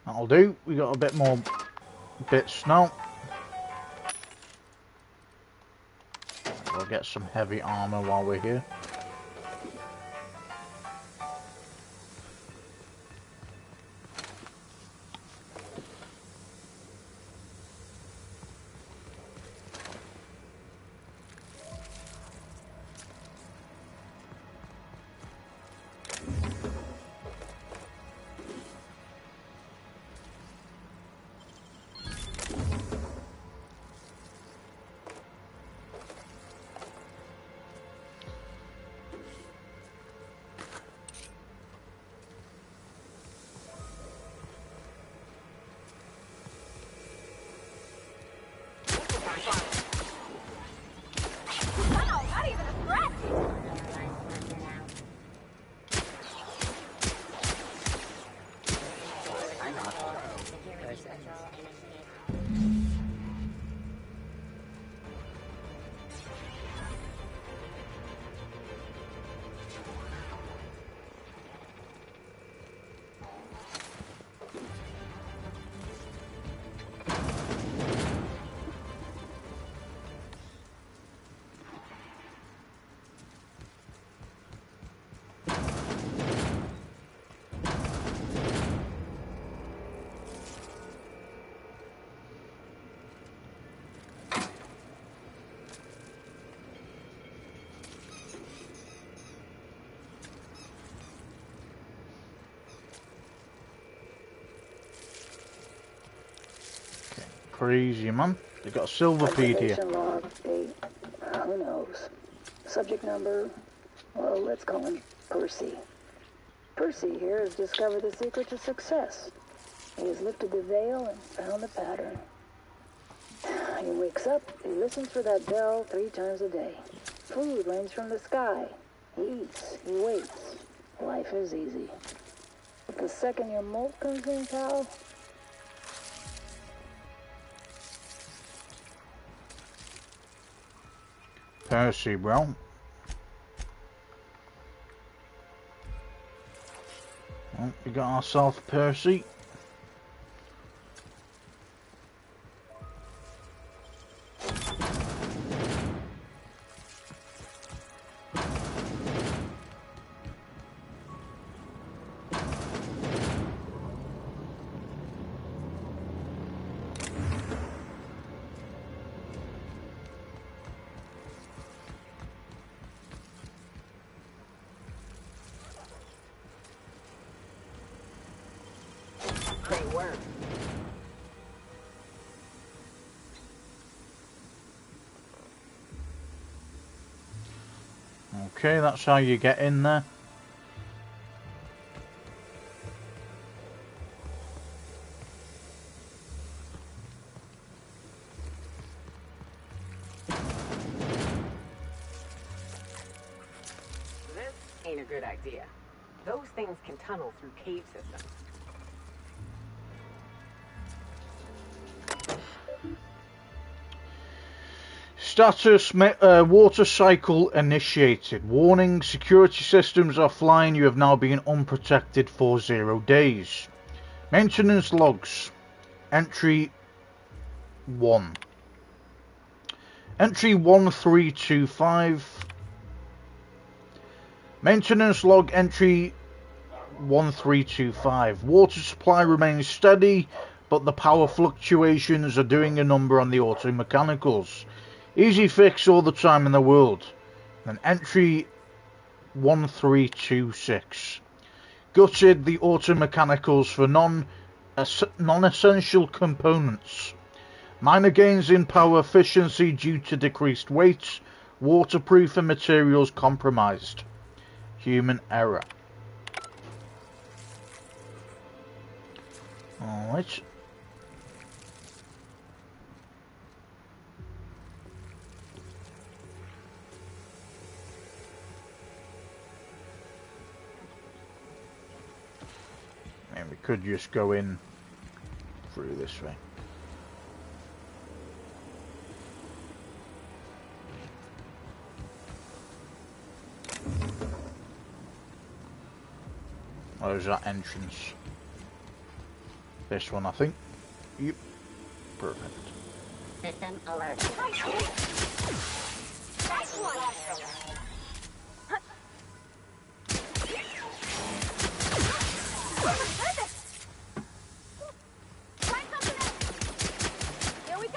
That'll do. We got a bit more bits now. We'll get some heavy armor while we're here. Crazy, man. They got a silver feed here. Log, date, who knows? Subject number, well, let's call him Percy. Percy here has discovered the secret to success. He has lifted the veil and found the pattern. He wakes up, he listens for that bell 3 times a day. Food rains from the sky. He eats, he waits. Life is easy. But the second your molt comes in, pal, Percy, bro. Well, we got ourselves Percy. Okay, that's how you get in there. This ain't a good idea. Those things can tunnel through cave systems. Status, water cycle initiated. Warning, security systems offline. You have now been unprotected for 0 days. Maintenance logs. Entry 1. Entry 1325. Maintenance log entry 1325. Water supply remains steady, but the power fluctuations are doing a number on the auto mechanicals. Easy fix all the time in the world. And entry 1326. Gutted the auto mechanicals for non-essential components. Minor gains in power efficiency due to decreased weight. Waterproofing materials compromised. Human error. Alright. And we could just go in through this way. Where's that entrance? This one, I think. Yep. Perfect. System alert. Nice one. Here we go.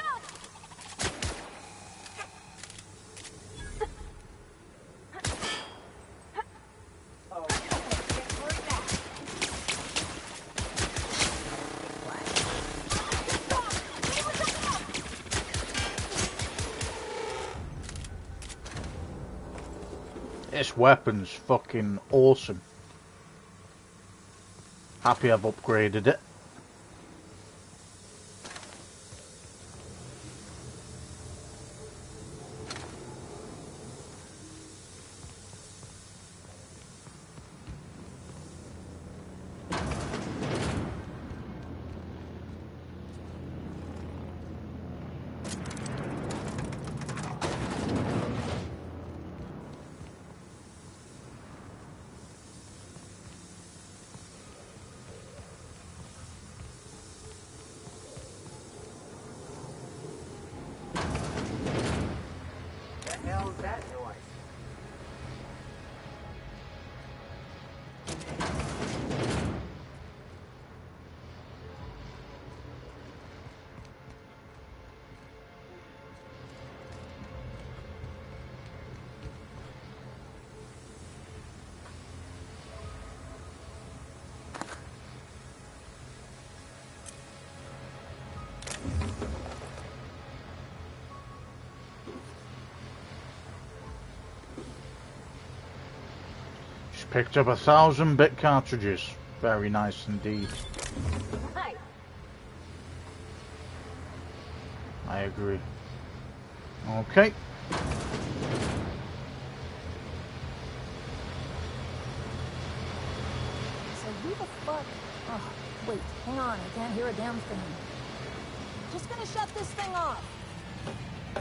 This weapon's fucking awesome. Happy I've upgraded it. The hell's that noise? Just picked up 1,000-bit cartridges. Very nice indeed. Hi. I agree. Okay. So who the fuck? Oh, wait, hang on. I can't hear a damn thing. Just gonna shut this thing off.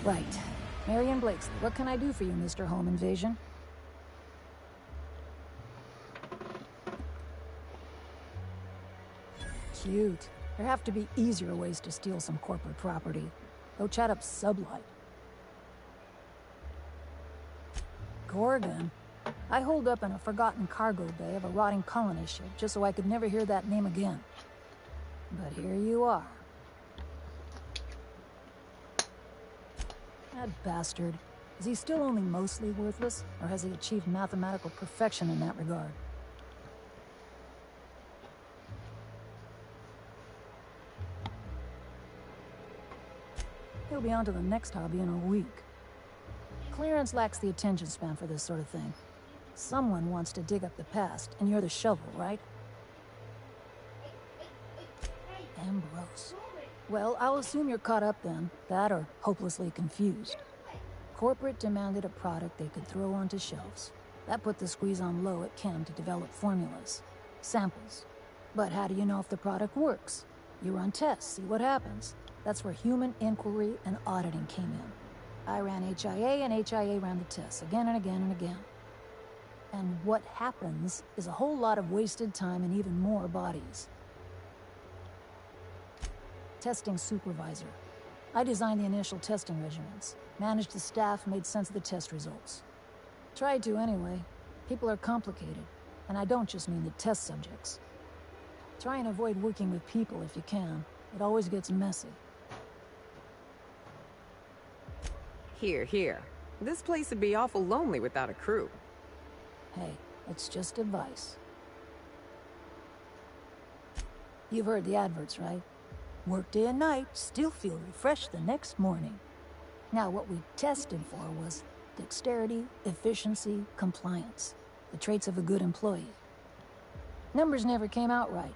Right. Marion Blakesley, what can I do for you, Mr. Home Invasion? Cute. There have to be easier ways to steal some corporate property. Go chat up Sublight. Gorgon? I holed up in a forgotten cargo bay of a rotting colony ship just so I could never hear that name again. But here you are. That bastard. Is he still only mostly worthless, or has he achieved mathematical perfection in that regard? He'll be on to the next hobby in a week. Clarence lacks the attention span for this sort of thing. Someone wants to dig up the past, and you're the shovel, right? Ambrose. Well, I'll assume you're caught up then. That or hopelessly confused. Corporate demanded a product they could throw onto shelves. That put the squeeze on low at Chem to develop formulas. Samples. But how do you know if the product works? You run tests, see what happens. That's where human inquiry and auditing came in. I ran HIA, and HIA ran the tests again and again and again. And what happens is a whole lot of wasted time and even more bodies. Testing supervisor. I designed the initial testing regimens, managed the staff, made sense of the test results. Tried to anyway. People are complicated, and I don't just mean the test subjects. Try and avoid working with people if you can. It always gets messy. Here. This place would be awful lonely without a crew. Hey, it's just advice. You've heard the adverts, right? Work day and night, still feel refreshed the next morning. Now, what we tested for was dexterity, efficiency, compliance. The traits of a good employee. Numbers never came out right.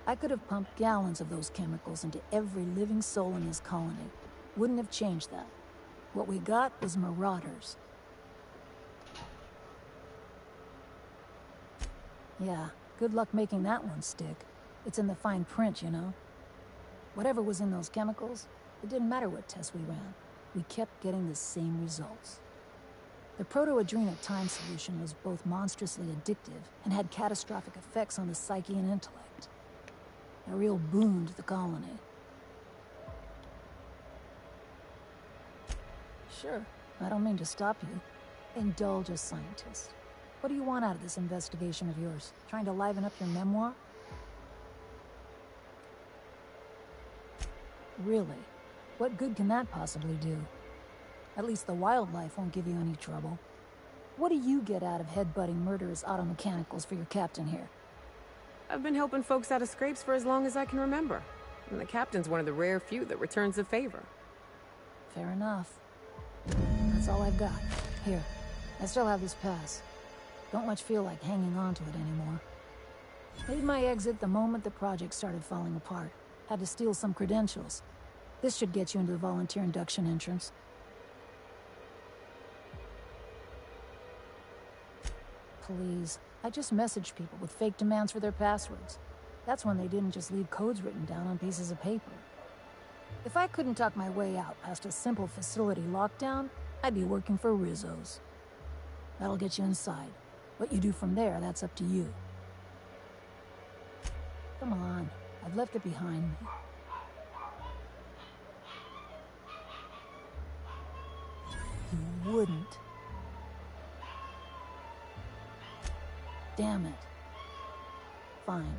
I could have pumped gallons of those chemicals into every living soul in this colony. Wouldn't have changed that. What we got was marauders. Yeah, good luck making that one stick. It's in the fine print, you know. Whatever was in those chemicals, it didn't matter what tests we ran. We kept getting the same results. The proto-adrenal time solution was both monstrously addictive and had catastrophic effects on the psyche and intellect. A real boon to the colony. Sure, I don't mean to stop you. Indulge a scientist. What do you want out of this investigation of yours? Trying to liven up your memoir? Really? What good can that possibly do? At least the wildlife won't give you any trouble. What do you get out of headbutting murderous auto mechanicals for your captain here? I've been helping folks out of scrapes for as long as I can remember. And the captain's one of the rare few that returns the favor. Fair enough. That's all I've got. Here, I still have this pass. Don't much feel like hanging on to it anymore. Made my exit the moment the project started falling apart. Had to steal some credentials. This should get you into the volunteer induction entrance. Please, I just messaged people with fake demands for their passwords. That's when they didn't just leave codes written down on pieces of paper. If I couldn't talk my way out past a simple facility lockdown, I'd be working for Rizzo's. That'll get you inside. What you do from there, that's up to you. Come on, I've left it behind me. You wouldn't. Damn it. Fine.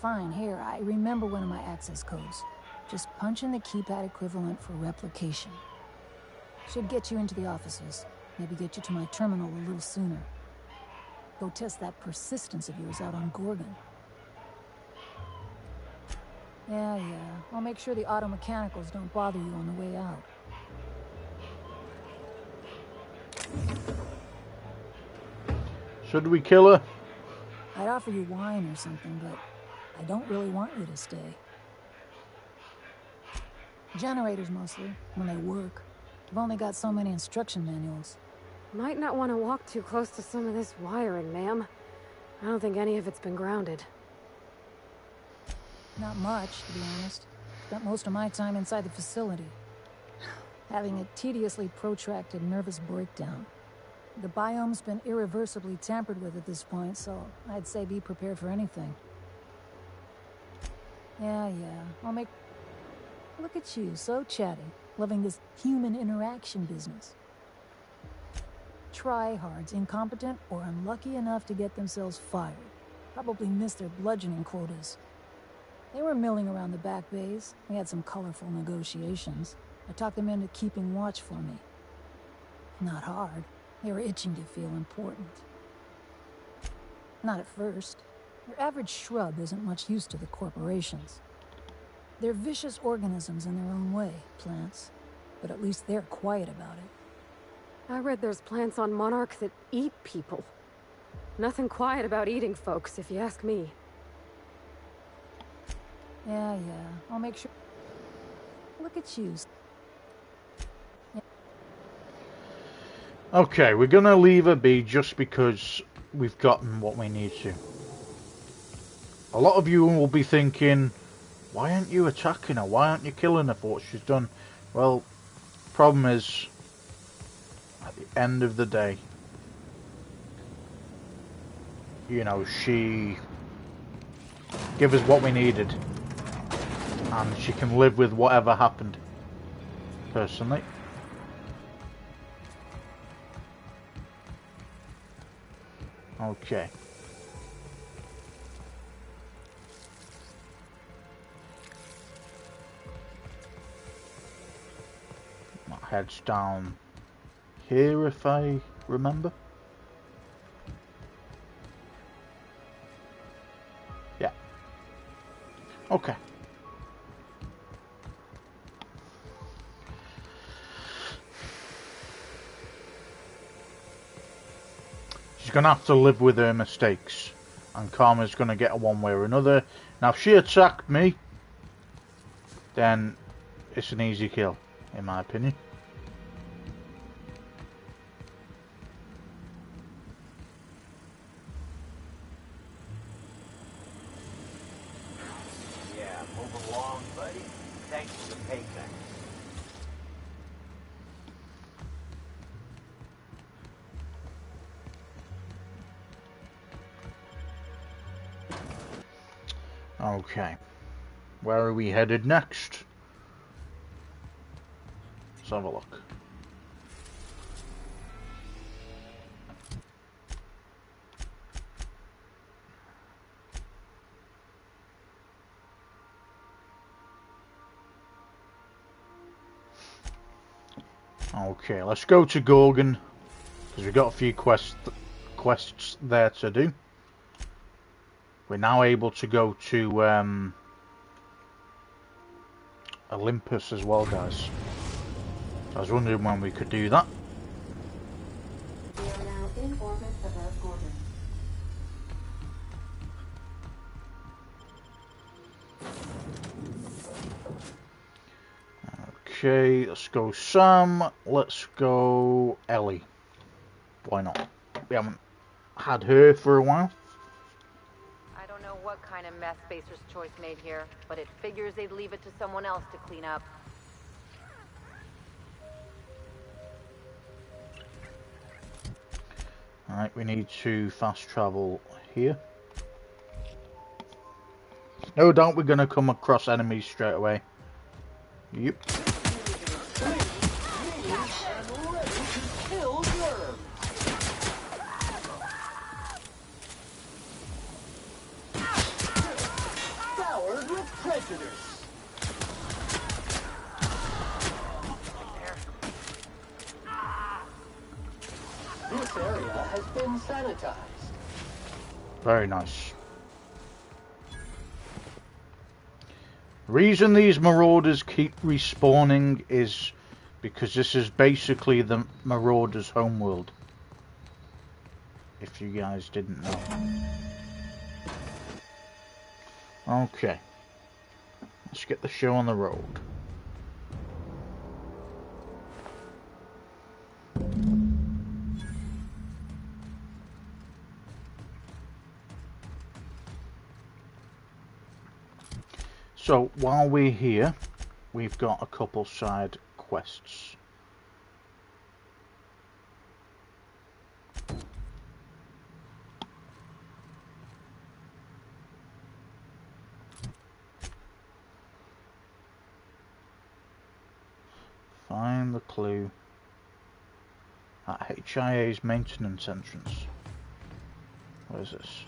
Fine, here, I remember one of my access codes. Just punch in the keypad equivalent for replication. Should get you into the offices. Maybe get you to my terminal a little sooner. Go test that persistence of yours out on Gorgon. Yeah. I'll make sure the auto mechanicals don't bother you on the way out. Should we kill her? I'd offer you wine or something, but I don't really want you to stay. Generators mostly, when they work. I've only got so many instruction manuals. Might not want to walk too close to some of this wiring, ma'am. I don't think any of it's been grounded. Not much, to be honest. Spent most of my time inside the facility. Having a tediously protracted nervous breakdown. The biome's been irreversibly tampered with at this point, so I'd say be prepared for anything. Yeah. I'll make... Look at you, so chatty. Loving this human interaction business. Tryhards, incompetent or unlucky enough to get themselves fired. Probably missed their bludgeoning quotas. They were milling around the back bays. We had some colorful negotiations. I talked them into keeping watch for me. Not hard. They were itching to feel important. Not at first. Your average shrub isn't much use to the corporations. They're vicious organisms in their own way, plants. But at least they're quiet about it. I read there's plants on Monarch that eat people. Nothing quiet about eating folks, if you ask me. Yeah. I'll make sure... Look at you. Okay, we're gonna leave her be just because we've gotten what we need to. A lot of you will be thinking, why aren't you attacking her? Why aren't you killing her for what she's done? Well, problem is, at the end of the day, you know, she gave us what we needed. And she can live with whatever happened. Personally. Okay. That heads down here, if I remember. Yeah. Okay. She's going to have to live with her mistakes. And karma's going to get her one way or another. Now, if she attacked me, then it's an easy kill, in my opinion. Yeah, move along, buddy. Thanks for the paycheck. Okay. Where are we headed next? Let's have a look. Okay, let's go to Gorgon, because we've got a few quests there to do. We're now able to go to Olympus as well, guys. I was wondering when we could do that. We are now in orbit above Gorgon. Okay, let's go Sam. Let's go Ellie. Why not? We haven't had her for a while. I don't know what kind of mess Spacer's Choice made here, but it figures they'd leave it to someone else to clean up. Alright, we need to fast travel here. No doubt we're going to come across enemies straight away. Yep. Powered with prejudice. This area has been sanitized. Very nice. The reason these marauders keep respawning is because this is basically the marauders' homeworld. If you guys didn't know. Okay. Let's get the show on the road. So, while we're here, we've got a couple side quests. Find the clue at HIA's maintenance entrance. Where's this?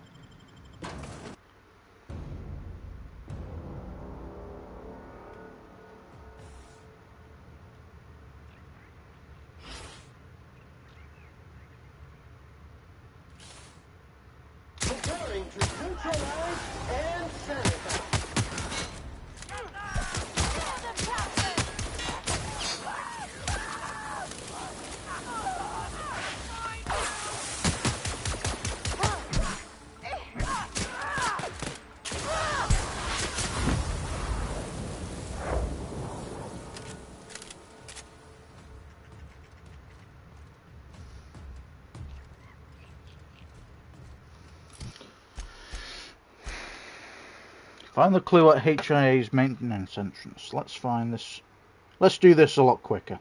Preparing to neutralize and sanitize. Find the clue at HIA's maintenance entrance. Let's find this. Let's do this a lot quicker.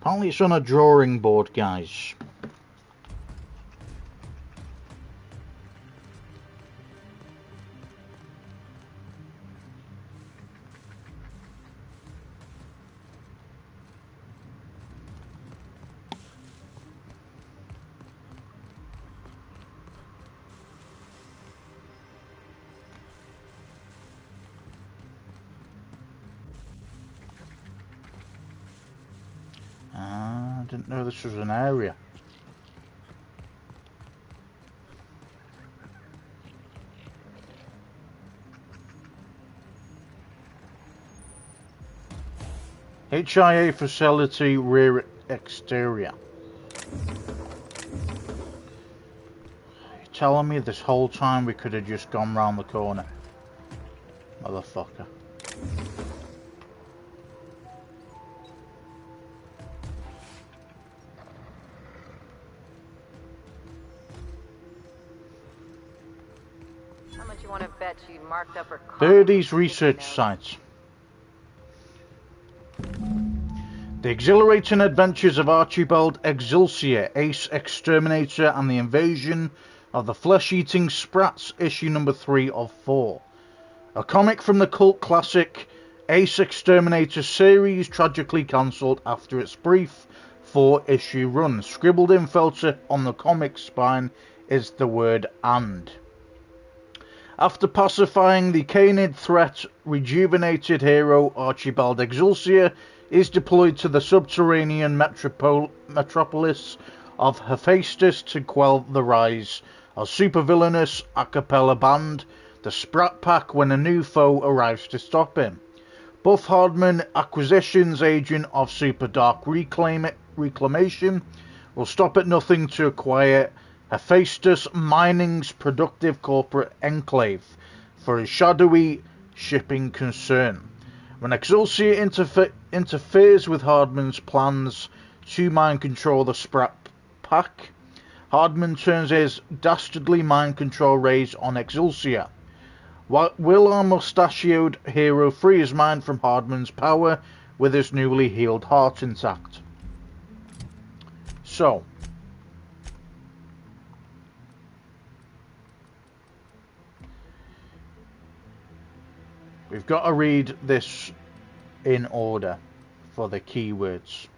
Apparently it's on a drawing board, guys. I didn't know this was an area. HIA facility rear exterior. You're telling me this whole time we could have just gone round the corner? Motherfucker. How much you want to bet she marked up her car? Birdie's research site. The exhilarating adventures of Archibald Exulsior, Ace Exterminator and the Invasion of the Flesh-Eating Sprats, issue number 3 of 4. A comic from the cult classic Ace Exterminator series, tragically cancelled after its brief 4-issue run. Scribbled in felter on the comic spine is the word "and". After pacifying the canid threat, rejuvenated hero Archibald Exulsior is deployed to the subterranean metropolis of Hephaestus to quell the rise of supervillainous a cappella band, the Sprat Pack, when a new foe arrives to stop him. Buff Hardman, acquisitions agent of Super Dark Reclamation, will stop at nothing to acquire Hephaestus Mining's productive corporate enclave for his shadowy shipping concern. When Exulsior interferes with Hardman's plans to mind control the Sprat Pack, Hardman turns his dastardly mind control rays on Exulsior. Will our mustachioed hero free his mind from Hardman's power with his newly healed heart intact? So, we've got to read this in order for the keywords.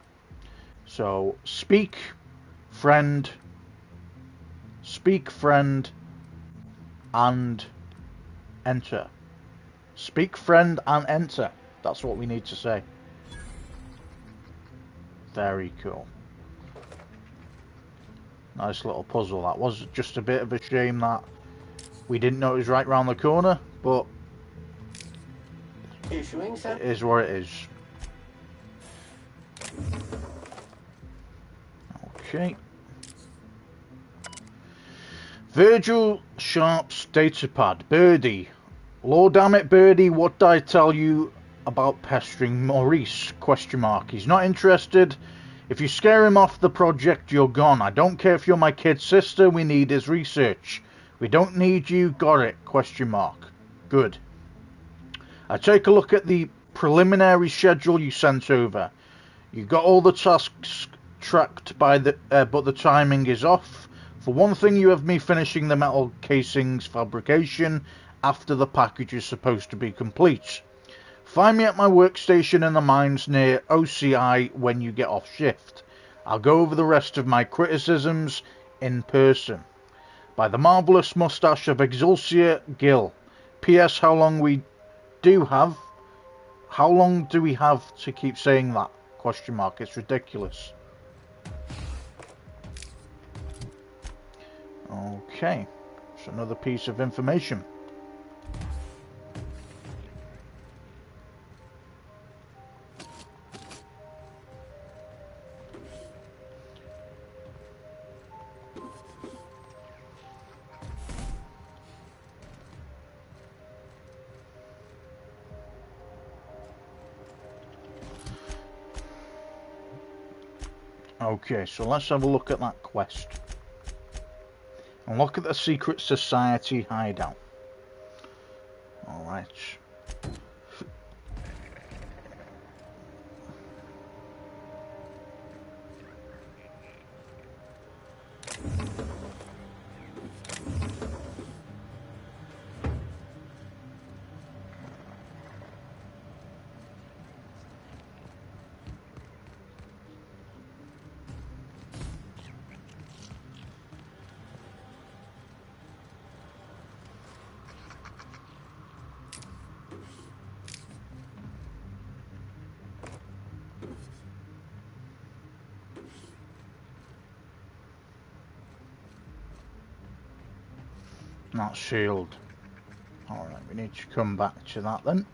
So, speak, friend, and enter. Speak, friend, and enter. That's what we need to say. Very cool. Nice little puzzle. That was just a bit of a shame that we didn't know it was right round the corner, but it is what it is. Okay. Virgil Sharp's datapad. Birdie. Lord damn it, Birdie, what did I tell you about pestering Maurice? Question mark. He's not interested. If you scare him off the project, you're gone. I don't care if you're my kid's sister. We need his research. We don't need you. Got it? Question mark. Good. I take a look at the preliminary schedule you sent over. You got all the tasks tracked by the, but the timing is off. For one thing, you have me finishing the metal casings fabrication after the package is supposed to be complete. Find me at my workstation in the mines near OCI when you get off shift. I'll go over the rest of my criticisms in person. By the marvellous moustache of Exulsior, Gil. P.S. How long do we have to keep saying that? Question mark. It's ridiculous. Okay. It's another piece of information. Okay, so let's have a look at that quest. And look at the secret society hideout. Alright. Not shield. Alright, we need to come back to that then.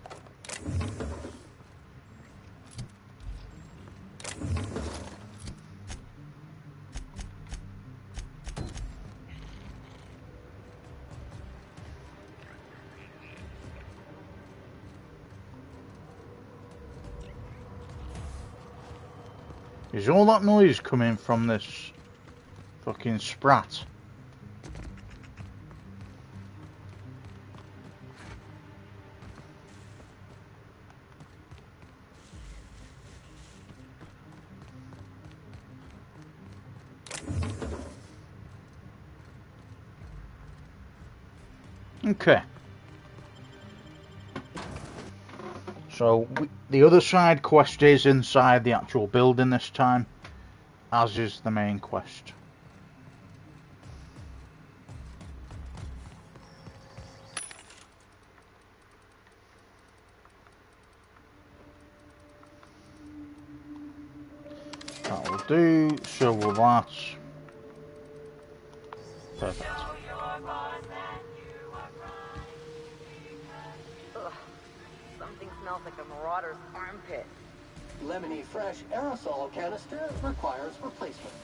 Is all that noise coming from this fucking sprat? Okay. So the other side quest is inside the actual building this time, as is the main quest. That will do, so will that. Perfect. Ugh. Something smells like a marauder's armpit. Lemony Fresh aerosol canister requires replacement.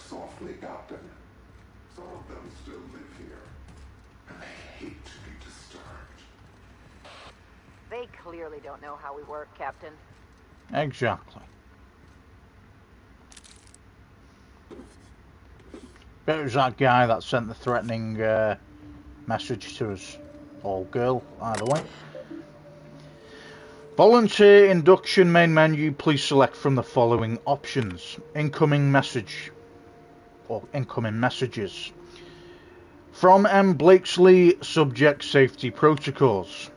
Softly, Captain. Some of them still live here, and they hate to be disturbed. They clearly don't know how we work, Captain. Exactly. Bet it was that guy that sent the threatening message to us. Or girl, either way. Volunteer induction main menu. Please select from the following options. Incoming message. Or incoming messages. From M. Blakesley, subject safety protocols.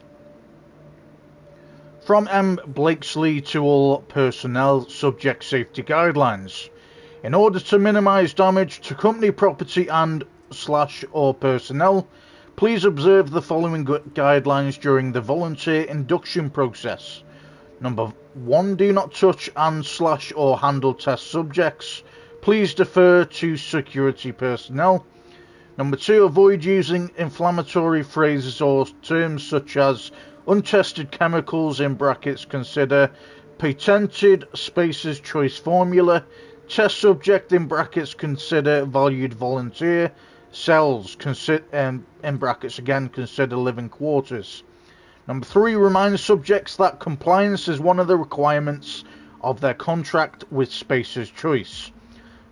From M. Blakesley to all personnel, subject safety guidelines. In order to minimize damage to company property and / or personnel, please observe the following guidelines during the volunteer induction process. Number 1, do not touch and / or handle test subjects. Please defer to security personnel. Number 2, avoid using inflammatory phrases or terms such as untested chemicals in brackets consider, patented spaces choice formula, test subject in brackets consider valued volunteer, cells in brackets again consider living quarters. Number 3, remind subjects that compliance is one of the requirements of their contract with Spaces Choice.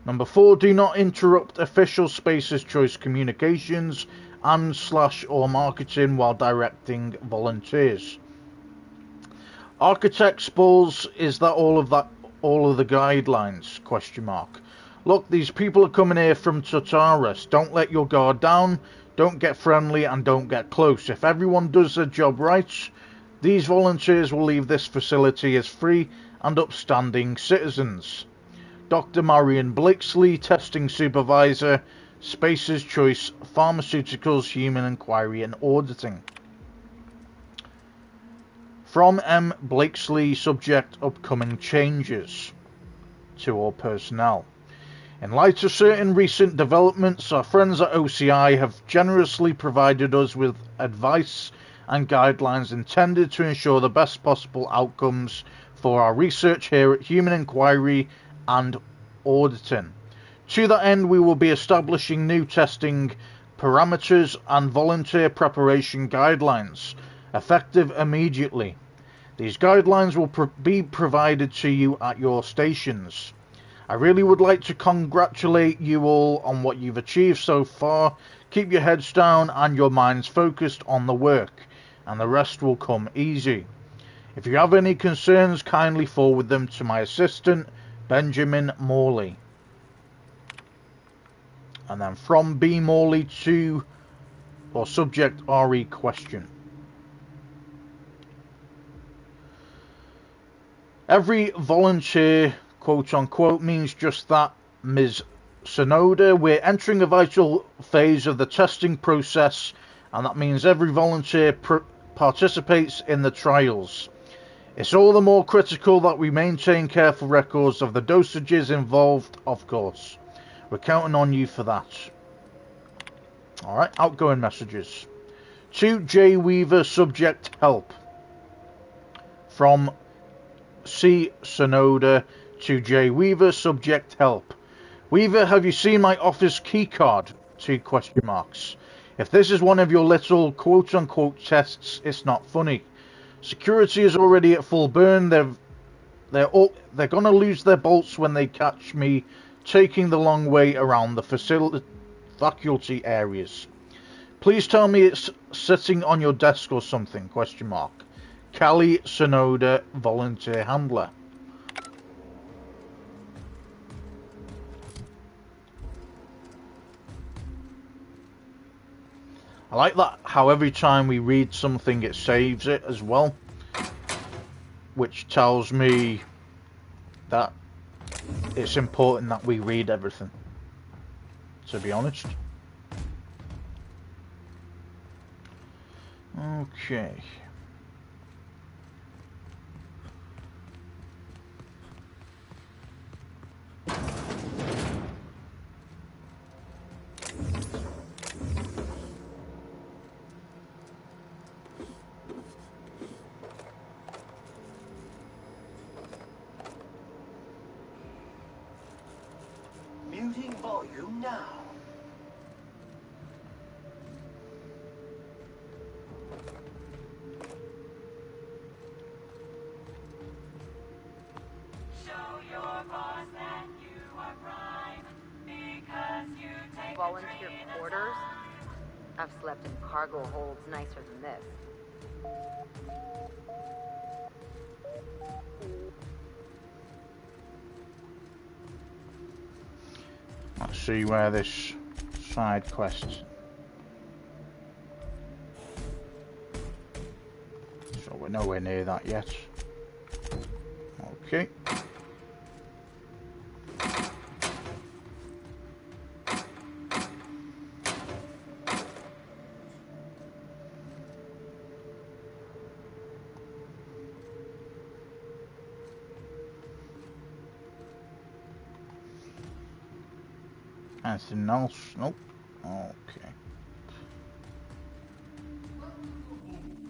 Number 4, do not interrupt official Spaces Choice communications and / or marketing while directing volunteers. Architect's balls, is that all of the guidelines? Question mark. Look, these people are coming here from Tartarus. Don't let your guard down, don't get friendly, and don't get close. If everyone does their job right, these volunteers will leave this facility as free and upstanding citizens. Dr. Marion Blakesley, Testing Supervisor, Spaces Choice, Pharmaceuticals, Human Inquiry and Auditing. From M. Blakesley, subject upcoming changes to all personnel. In light of certain recent developments, our friends at OCI have generously provided us with advice and guidelines intended to ensure the best possible outcomes for our research here at Human Inquiry and Auditing. To that end, we will be establishing new testing parameters and volunteer preparation guidelines, effective immediately. These guidelines will be provided to you at your stations. I really would like to congratulate you all on what you've achieved so far. Keep your heads down and your minds focused on the work, and the rest will come easy. If you have any concerns, kindly forward them to my assistant, Benjamin Morley. And then from B. Morley to, or subject RE question. Every volunteer, quote unquote, means just that, Ms. Sonoda. We're entering a vital phase of the testing process, and that means every volunteer participates in the trials. It's all the more critical that we maintain careful records of the dosages involved, of course. We're counting on you for that. Alright, outgoing messages. To J. Weaver, subject help. From C. Sonoda to J. Weaver, subject help. Weaver, have you seen my office keycard? 2 question marks. If this is one of your little quote-unquote tests, it's not funny. Security is already at full burn. They're going to lose their bolts when they catch me taking the long way around the faculty areas. Please tell me it's sitting on your desk or something, question mark. Callie Sonoda, volunteer handler. I like that how every time we read something it saves it as well, which tells me that it's important that we read everything, to be honest. Okay. Muting volume now. Volunteer quarters? I've slept in cargo holds nicer than this. Let's see where this side quest. So we're nowhere near that yet. Okay. Anything else? Nope. Okay.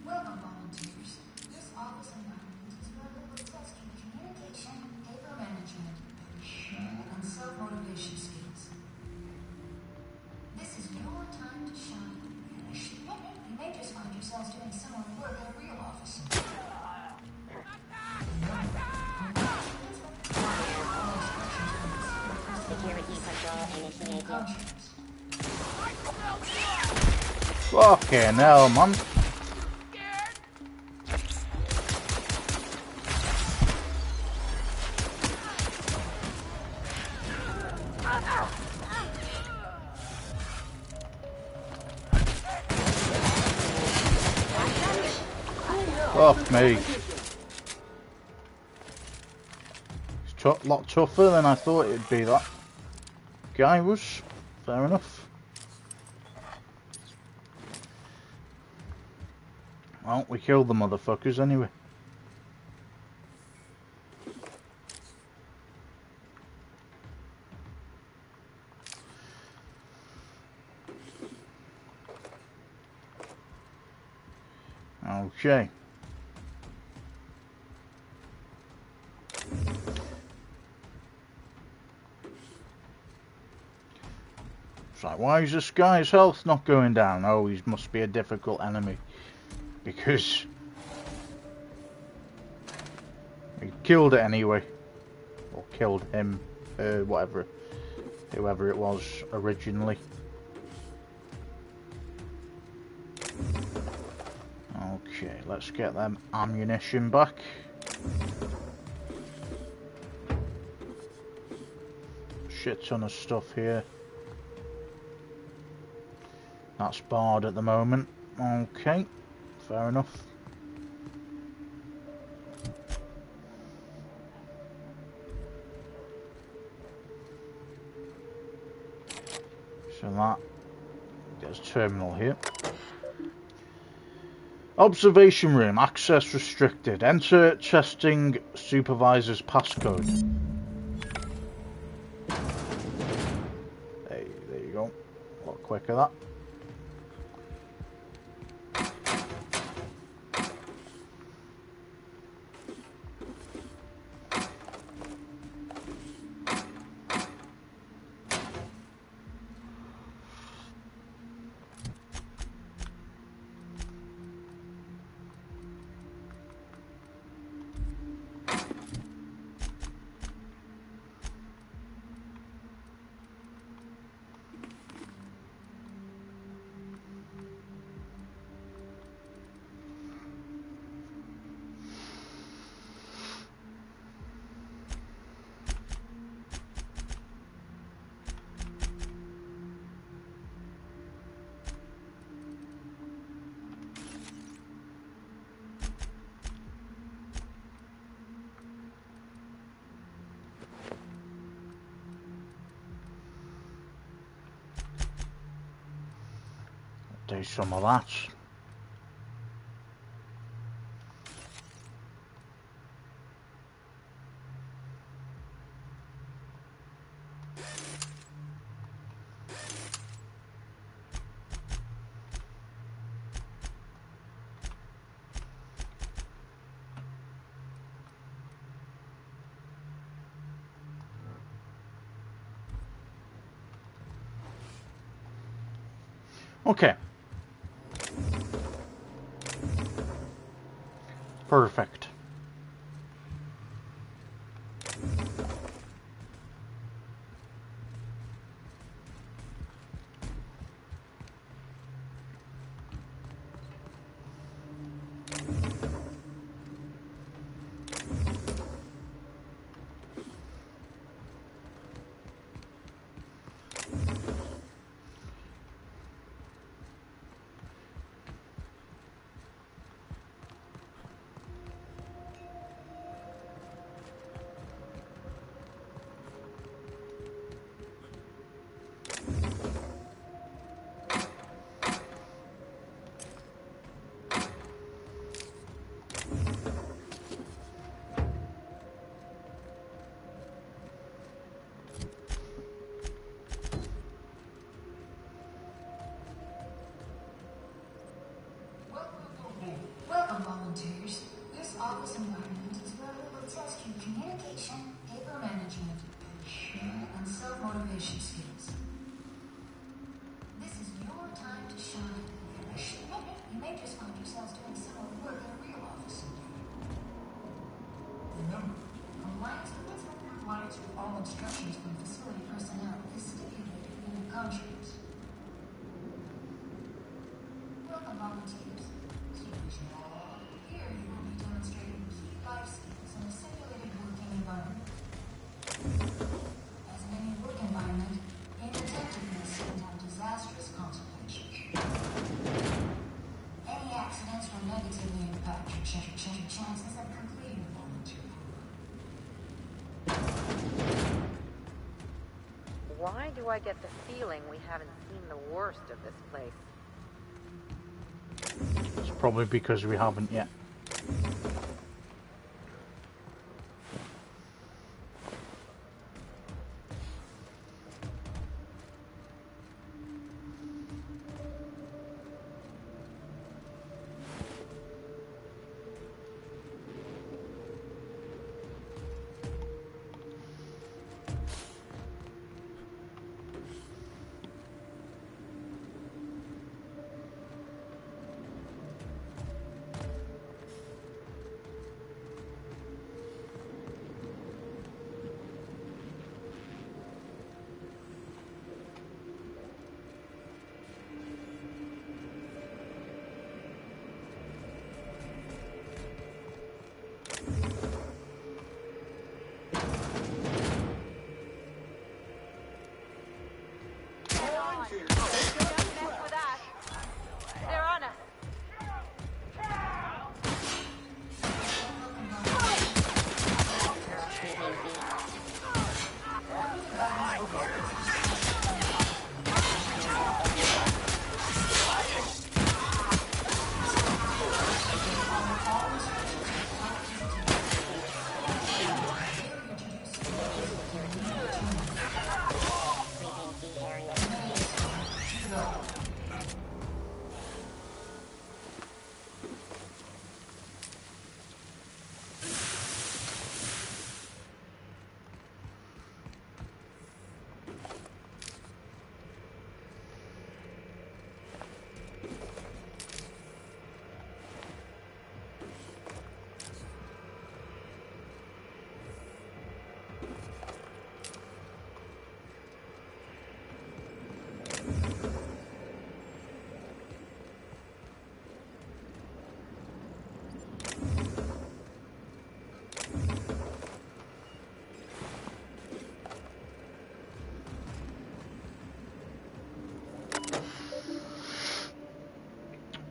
Welcome, volunteers. This office environment is filled with testing communication, paper management, and self-motivation skills. This is your time to shine. You may just find yourselves doing similar work at a real office. Security control initiated. Fucking hell, man. Fuck me. It's a lot tougher than I thought it'd be, that guy was. Fair enough. Well, we killed the motherfuckers anyway. Okay. like, why is this guy's health not going down? Oh, he must be a difficult enemy. Because he killed it anyway. Or killed him, whoever it was originally. Okay, let's get them ammunition back. Shit ton of stuff here. That's barred at the moment. Okay, fair enough. So that gets terminal here. Observation room, access restricted. Enter testing supervisor's passcode. There you go. A lot quicker that. Do some of that. Okay. Perfect. Welcome, volunteers. This office environment is where we will test your communication, paper management, and self-motivation skills. This is your time to shine. You may just find yourselves doing some of the work in a real office someday. Remember, compliance with all instructions from facility personnel is stipulated in your contracts. Welcome, volunteers. Here you will be demonstrating key life skills in a simulated working environment. As in any work environment, inattentiveness can have disastrous consequences. Any accidents will negatively impact your chances of completing the volunteer program. Why do I get the feeling we haven't seen the worst of this place? It's probably because we haven't yet. They're on us.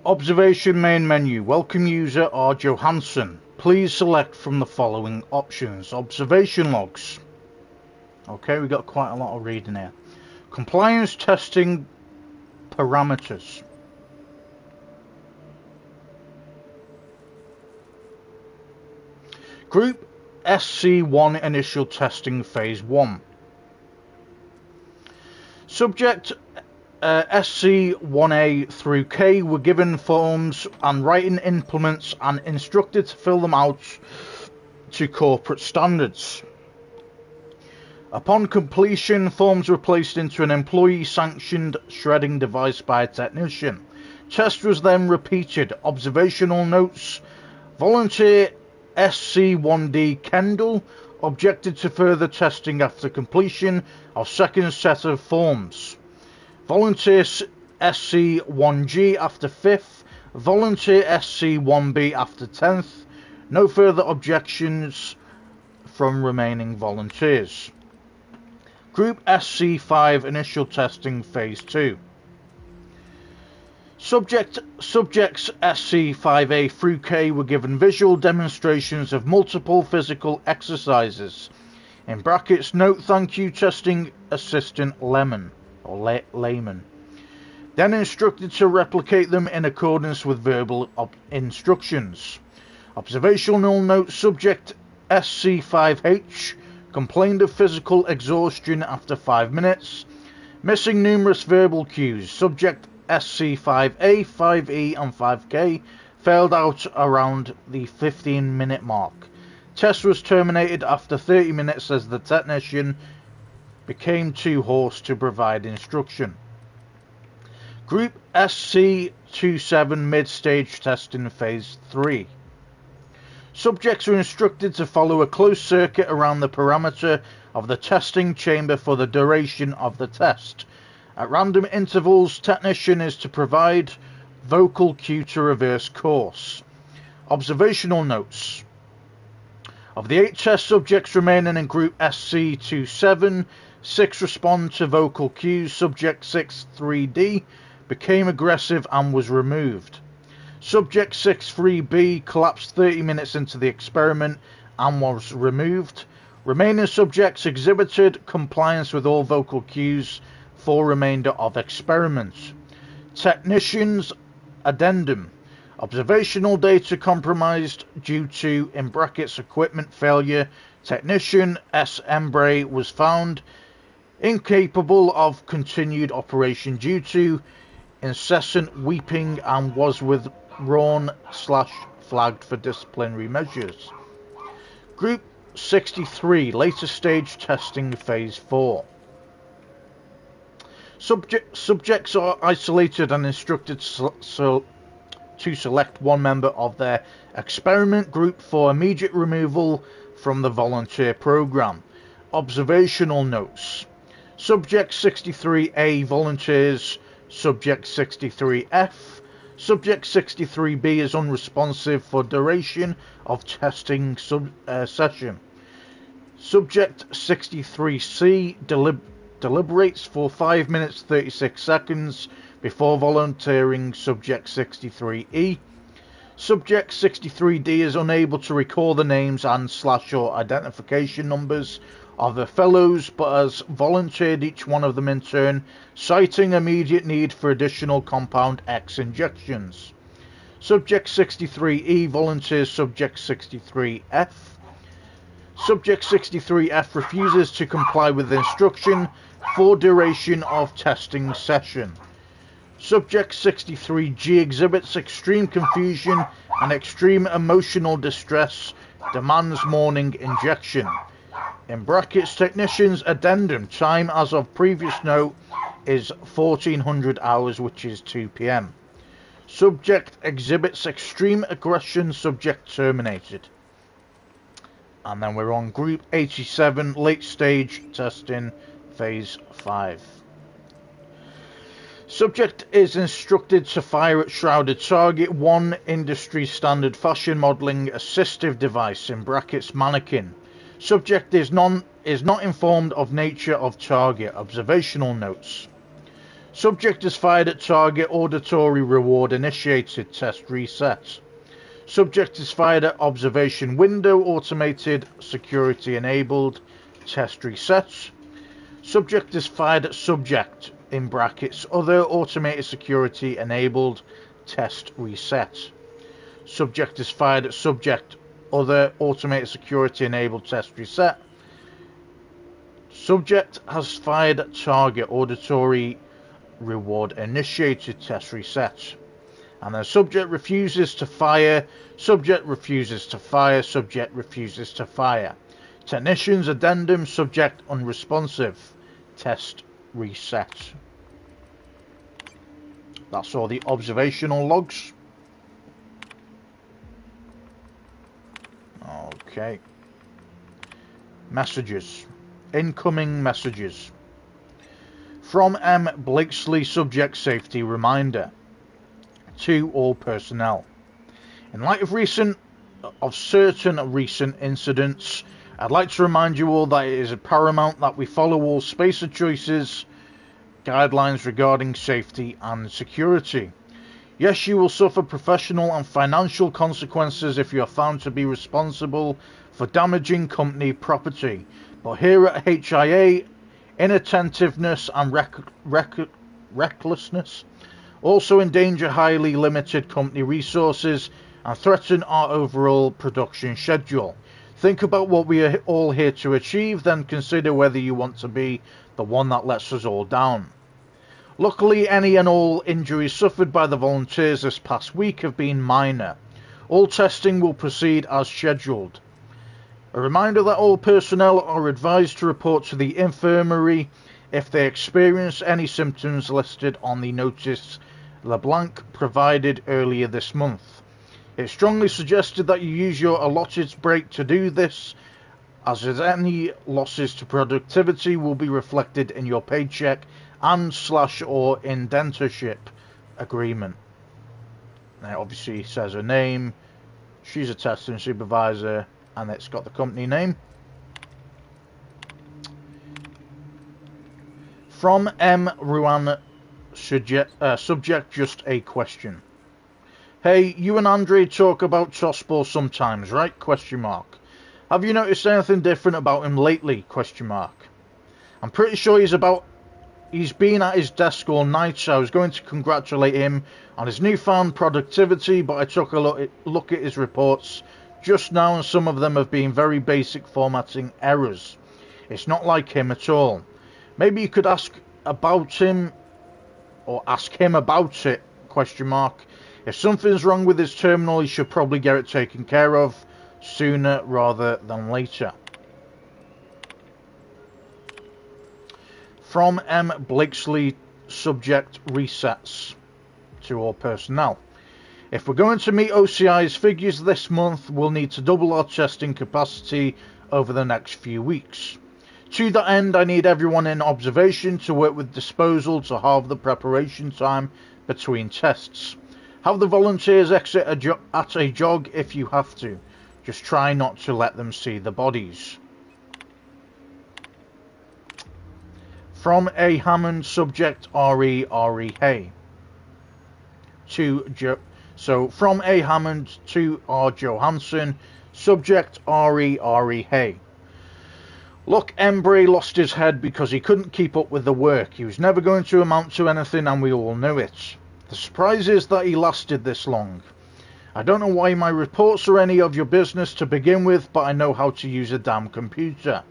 Observation main menu. Welcome user R. Johansson. Please select from the following options. Observation logs. Okay, we got quite a lot of reading here. Compliance testing parameters. Group SC1 initial testing phase 1. Subject SC1A through K were given forms and writing implements and instructed to fill them out to corporate standards. Upon completion, forms were placed into an employee-sanctioned shredding device by a technician. Test was then repeated. Observational notes. Volunteer SC1D Kendall objected to further testing after completion of second set of forms. Volunteer SC1G after 5th, Volunteer SC1B after 10th. No further objections from remaining volunteers. Group SC5 initial testing phase 2. Subjects SC5A through K were given visual demonstrations of multiple physical exercises. In brackets, note thank you testing assistant Lemon. Or layman, then instructed to replicate them in accordance with verbal instructions. Observational note. Subject SC5H complained of physical exhaustion after 5 minutes, missing numerous verbal cues. Subject SC5A, 5E and 5K failed out around the 15-minute mark. Test was terminated after 30 minutes as the technician became too hoarse to provide instruction. Group SC27 mid-stage testing phase 3. Subjects were instructed to follow a closed circuit around the perimeter of the testing chamber for the duration of the test. At random intervals, technician is to provide vocal cue to reverse course. Observational notes. Of the 8 test subjects remaining in Group SC27, 6 respond to vocal cues. Subject 6-3D became aggressive and was removed. Subject 6-3B collapsed 30 minutes into the experiment and was removed. Remaining subjects exhibited compliance with all vocal cues for remainder of experiment. Technician's addendum. Observational data compromised due to, in brackets, equipment failure. Technician S. Embray was found incapable of continued operation due to incessant weeping and was withdrawn/flagged for disciplinary measures. Group 63 later stage testing phase 4. Subjects are isolated and instructed to select one member of their experiment group for immediate removal from the volunteer program. Observational notes. Subject 63A volunteers. Subject 63F. Subject 63B is unresponsive for duration of testing session. Subject 63C deliberates for 5 minutes 36 seconds before volunteering Subject 63E. Subject 63D is unable to recall the names and / or identification numbers of the fellows, but has volunteered each one of them in turn, citing immediate need for additional Compound X injections. Subject 63E volunteers Subject 63F. Subject 63F refuses to comply with instruction for duration of testing session. Subject 63G exhibits extreme confusion and extreme emotional distress, demands morning injection. In brackets, technician's addendum time as of previous note is 1400 hours, which is 2 p.m. Subject exhibits extreme aggression, subject terminated. And then we're on Group 87, late stage testing, phase 5. Subject is instructed to fire at shrouded target 1 industry standard fashion modelling assistive device, in brackets mannequin. Subject is not informed of nature of target. Observational notes. Subject is fired at target, auditory reward initiated, test reset. Subject is fired at observation window, automated security enabled, test reset. Subject is fired at subject, in brackets other, automated security enabled, test reset. Subject is fired at subject, other, automated security enabled, test reset. Subject has fired at target, auditory reward initiated, test reset. And then subject refuses to fire, subject refuses to fire, subject refuses to fire. Technician's addendum, subject unresponsive, test reset. That's all the observational logs. Okay. Messages. Incoming messages. From M. Blakesley, subject safety reminder. To all personnel. In light of certain recent incidents, I'd like to remind you all that it is paramount that we follow all spacer choices, guidelines regarding safety and security. Yes, you will suffer professional and financial consequences if you are found to be responsible for damaging company property, but here at HIA, inattentiveness and recklessness also endanger highly limited company resources and threaten our overall production schedule. Think about what we are all here to achieve, then consider whether you want to be the one that lets us all down. Luckily, any and all injuries suffered by the volunteers this past week have been minor. All testing will proceed as scheduled. A reminder that all personnel are advised to report to the infirmary if they experience any symptoms listed on the notice LeBlanc provided earlier this month. It's strongly suggested that you use your allotted break to do this, as any losses to productivity will be reflected in your paycheck and / or indentureship agreement. Now obviously it says her name, she's a testing supervisor, and it's got the company name. From M. Ruan, subject just a question. Hey, you and Andre talk about Tosspor sometimes, right? Question mark. Have you noticed anything different about him lately? Question mark. I'm pretty sure he's been at his desk all night, so I was going to congratulate him on his newfound productivity, but I took a look at his reports just now, and some of them have been very basic formatting errors. It's not like him at all. Maybe you could ask him about it, question mark. If something's wrong with his terminal, he should probably get it taken care of sooner rather than later. From M. Blakesley, subject resets. To all personnel. If we're going to meet OCI's figures this month, we'll need to double our testing capacity over the next few weeks. To that end, I need everyone in observation to work with disposal to halve the preparation time between tests. Have the volunteers exit at a jog if you have to. Just try not to let them see the bodies. From A. Hammond, subject R.E. Hay. So from A. Hammond to R. Johansson, subject R.E. Hay. Look, Embry lost his head because he couldn't keep up with the work. He was never going to amount to anything, and we all knew it. The surprise is that he lasted this long. I don't know why my reports are any of your business to begin with, but I know how to use a damn computer.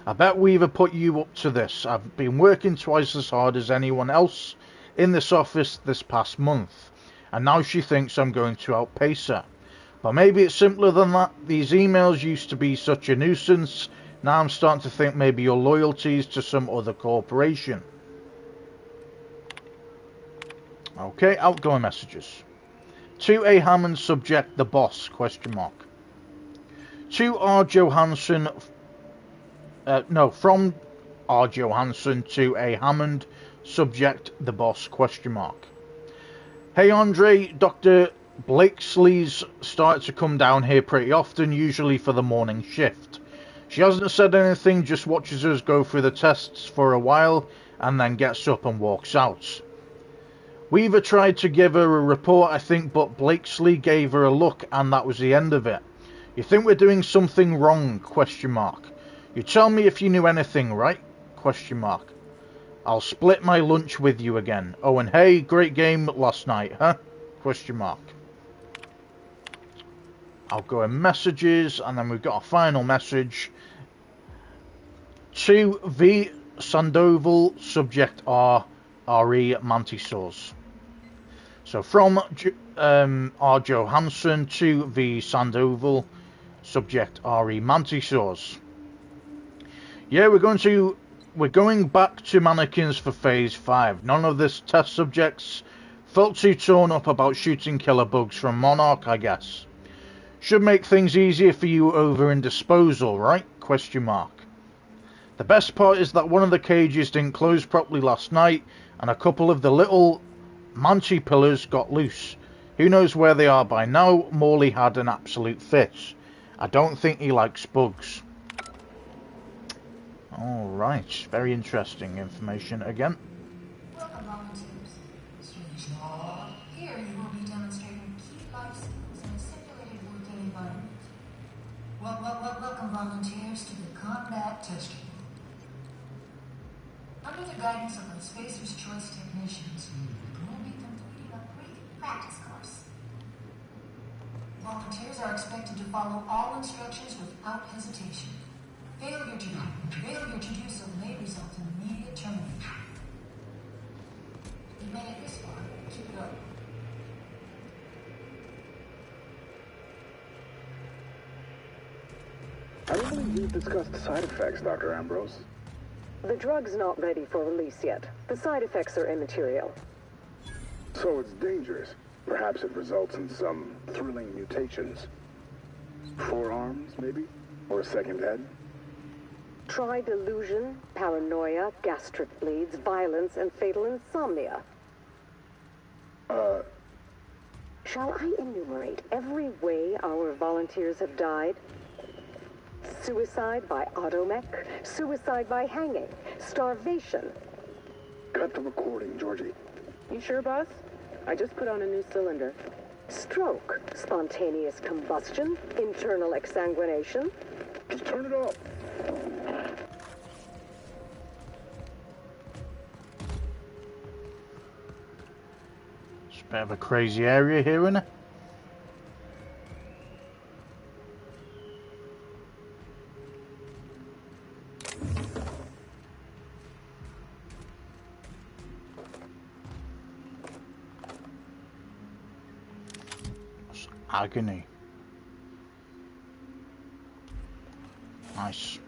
I bet Weaver put you up to this. I've been working twice as hard as anyone else in this office this past month, and now she thinks I'm going to outpace her. But maybe it's simpler than that. These emails used to be such a nuisance. Now I'm starting to think maybe your loyalty is to some other corporation. Okay, outgoing messages. To A. Hammond, subject the boss, question mark. To R. Johansson, from R. Johansson to A. Hammond, subject the boss, question mark. Hey Andre, Dr. Blakesley's started to come down here pretty often, usually for the morning shift. She hasn't said anything, just watches us go through the tests for a while, and then gets up and walks out. Weaver tried to give her a report, I think, but Blakesley gave her a look, and that was the end of it. You think we're doing something wrong, question mark. You tell me if you knew anything, right? Question mark. I'll split my lunch with you again. Oh, and hey, great game last night, huh? Question mark. I'll go in messages, and then we've got a final message. To V. Sandoval, subject R. R.E. Mantisaurs. So from R. Johansson to V. Sandoval, subject R.E. Mantisaurs. Yeah, we're going back to mannequins for phase 5. None of this test subjects felt too torn up about shooting killer bugs from Monarch, I guess. Should make things easier for you over in disposal, right? Question mark. The best part is that one of the cages didn't close properly last night, and a couple of the little manchi pillars got loose. Who knows where they are by now? Morley had an absolute fit. I don't think he likes bugs. Alright, very interesting information again. Welcome, volunteers. Here you will be demonstrating key life skills in a simulated working environment. Welcome, volunteers, to the combat test room. Under the guidance of the Spacer's Choice technicians, you will be completing a brief practice course. Volunteers are expected to follow all instructions without hesitation. Failure to do so may result in immediate termination. You made it this far. Keep it up. I don't believe you've discussed side effects, Dr. Ambrose. The drug's not ready for release yet. The side effects are immaterial. So it's dangerous. Perhaps it results in some thrilling mutations. Forearms, maybe? Or a second head? Try delusion, paranoia, gastric bleeds, violence, and fatal insomnia. Shall I enumerate every way our volunteers have died? Suicide by automech, suicide by hanging, starvation. Cut the recording, Georgie. You sure, boss? I just put on a new cylinder. Stroke, spontaneous combustion, internal exsanguination. Just turn it off. It's a bit of a crazy area here, isn't it? It's agony. Nice.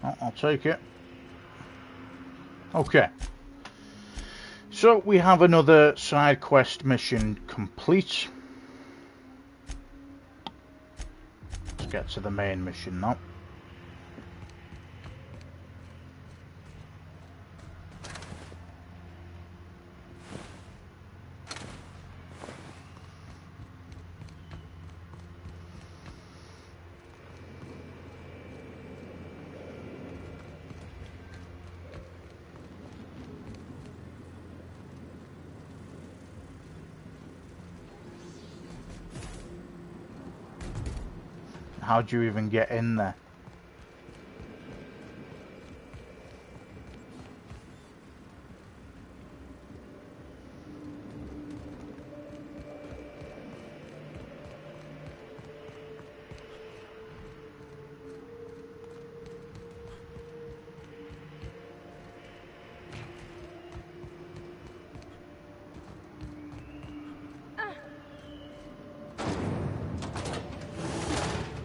Oh, I'll take it. Okay. So we have another side quest mission complete. Let's get to the main mission now. How do you even get in there?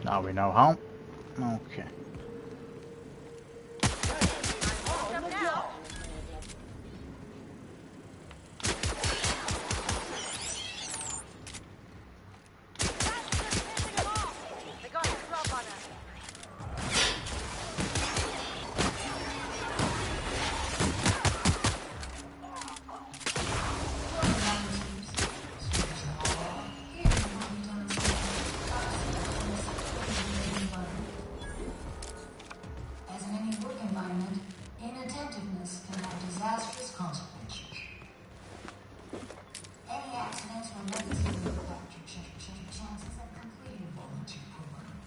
Now we know how. Okay. As in any work environment, inattentiveness can have disastrous consequences. Any accidents will negatively impact your chances of completing a volunteer program.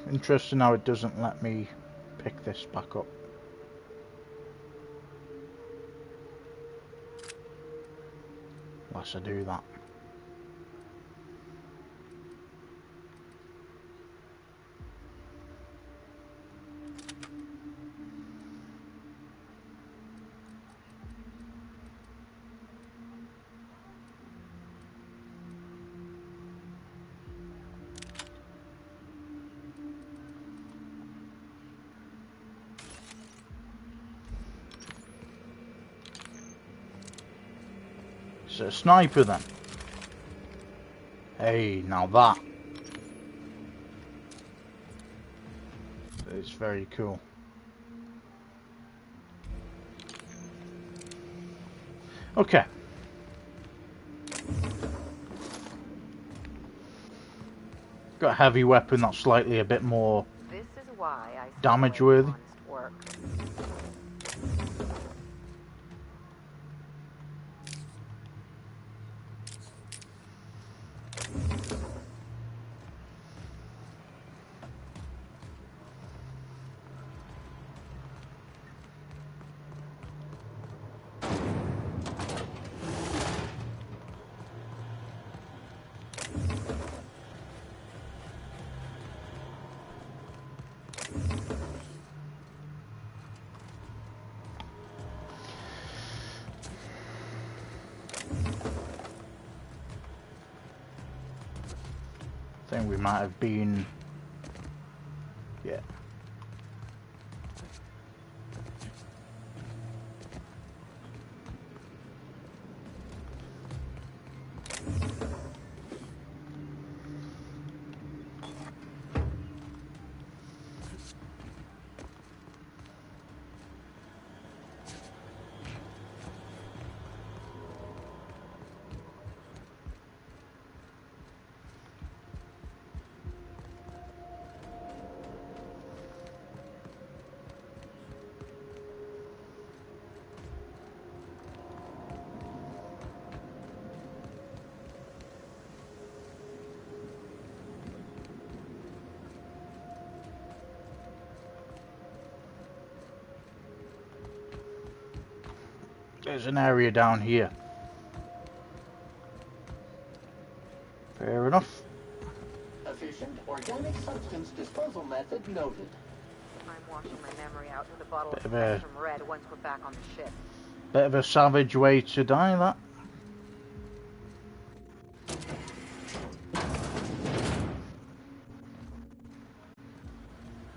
Interesting how it doesn't let me pick this back up. Unless I do that. It's a sniper then. Hey, now that is very cool. Okay. Got a heavy weapon that's slightly a bit more damage worthy. I think we might have been, yeah. there's an area down here. Fair enough. Efficient organic substance disposal method noted. I'm washing my memory out with a bottle Bit of of a- Spectrum Red once we're back on the ship. Bit of a savage way to die, that.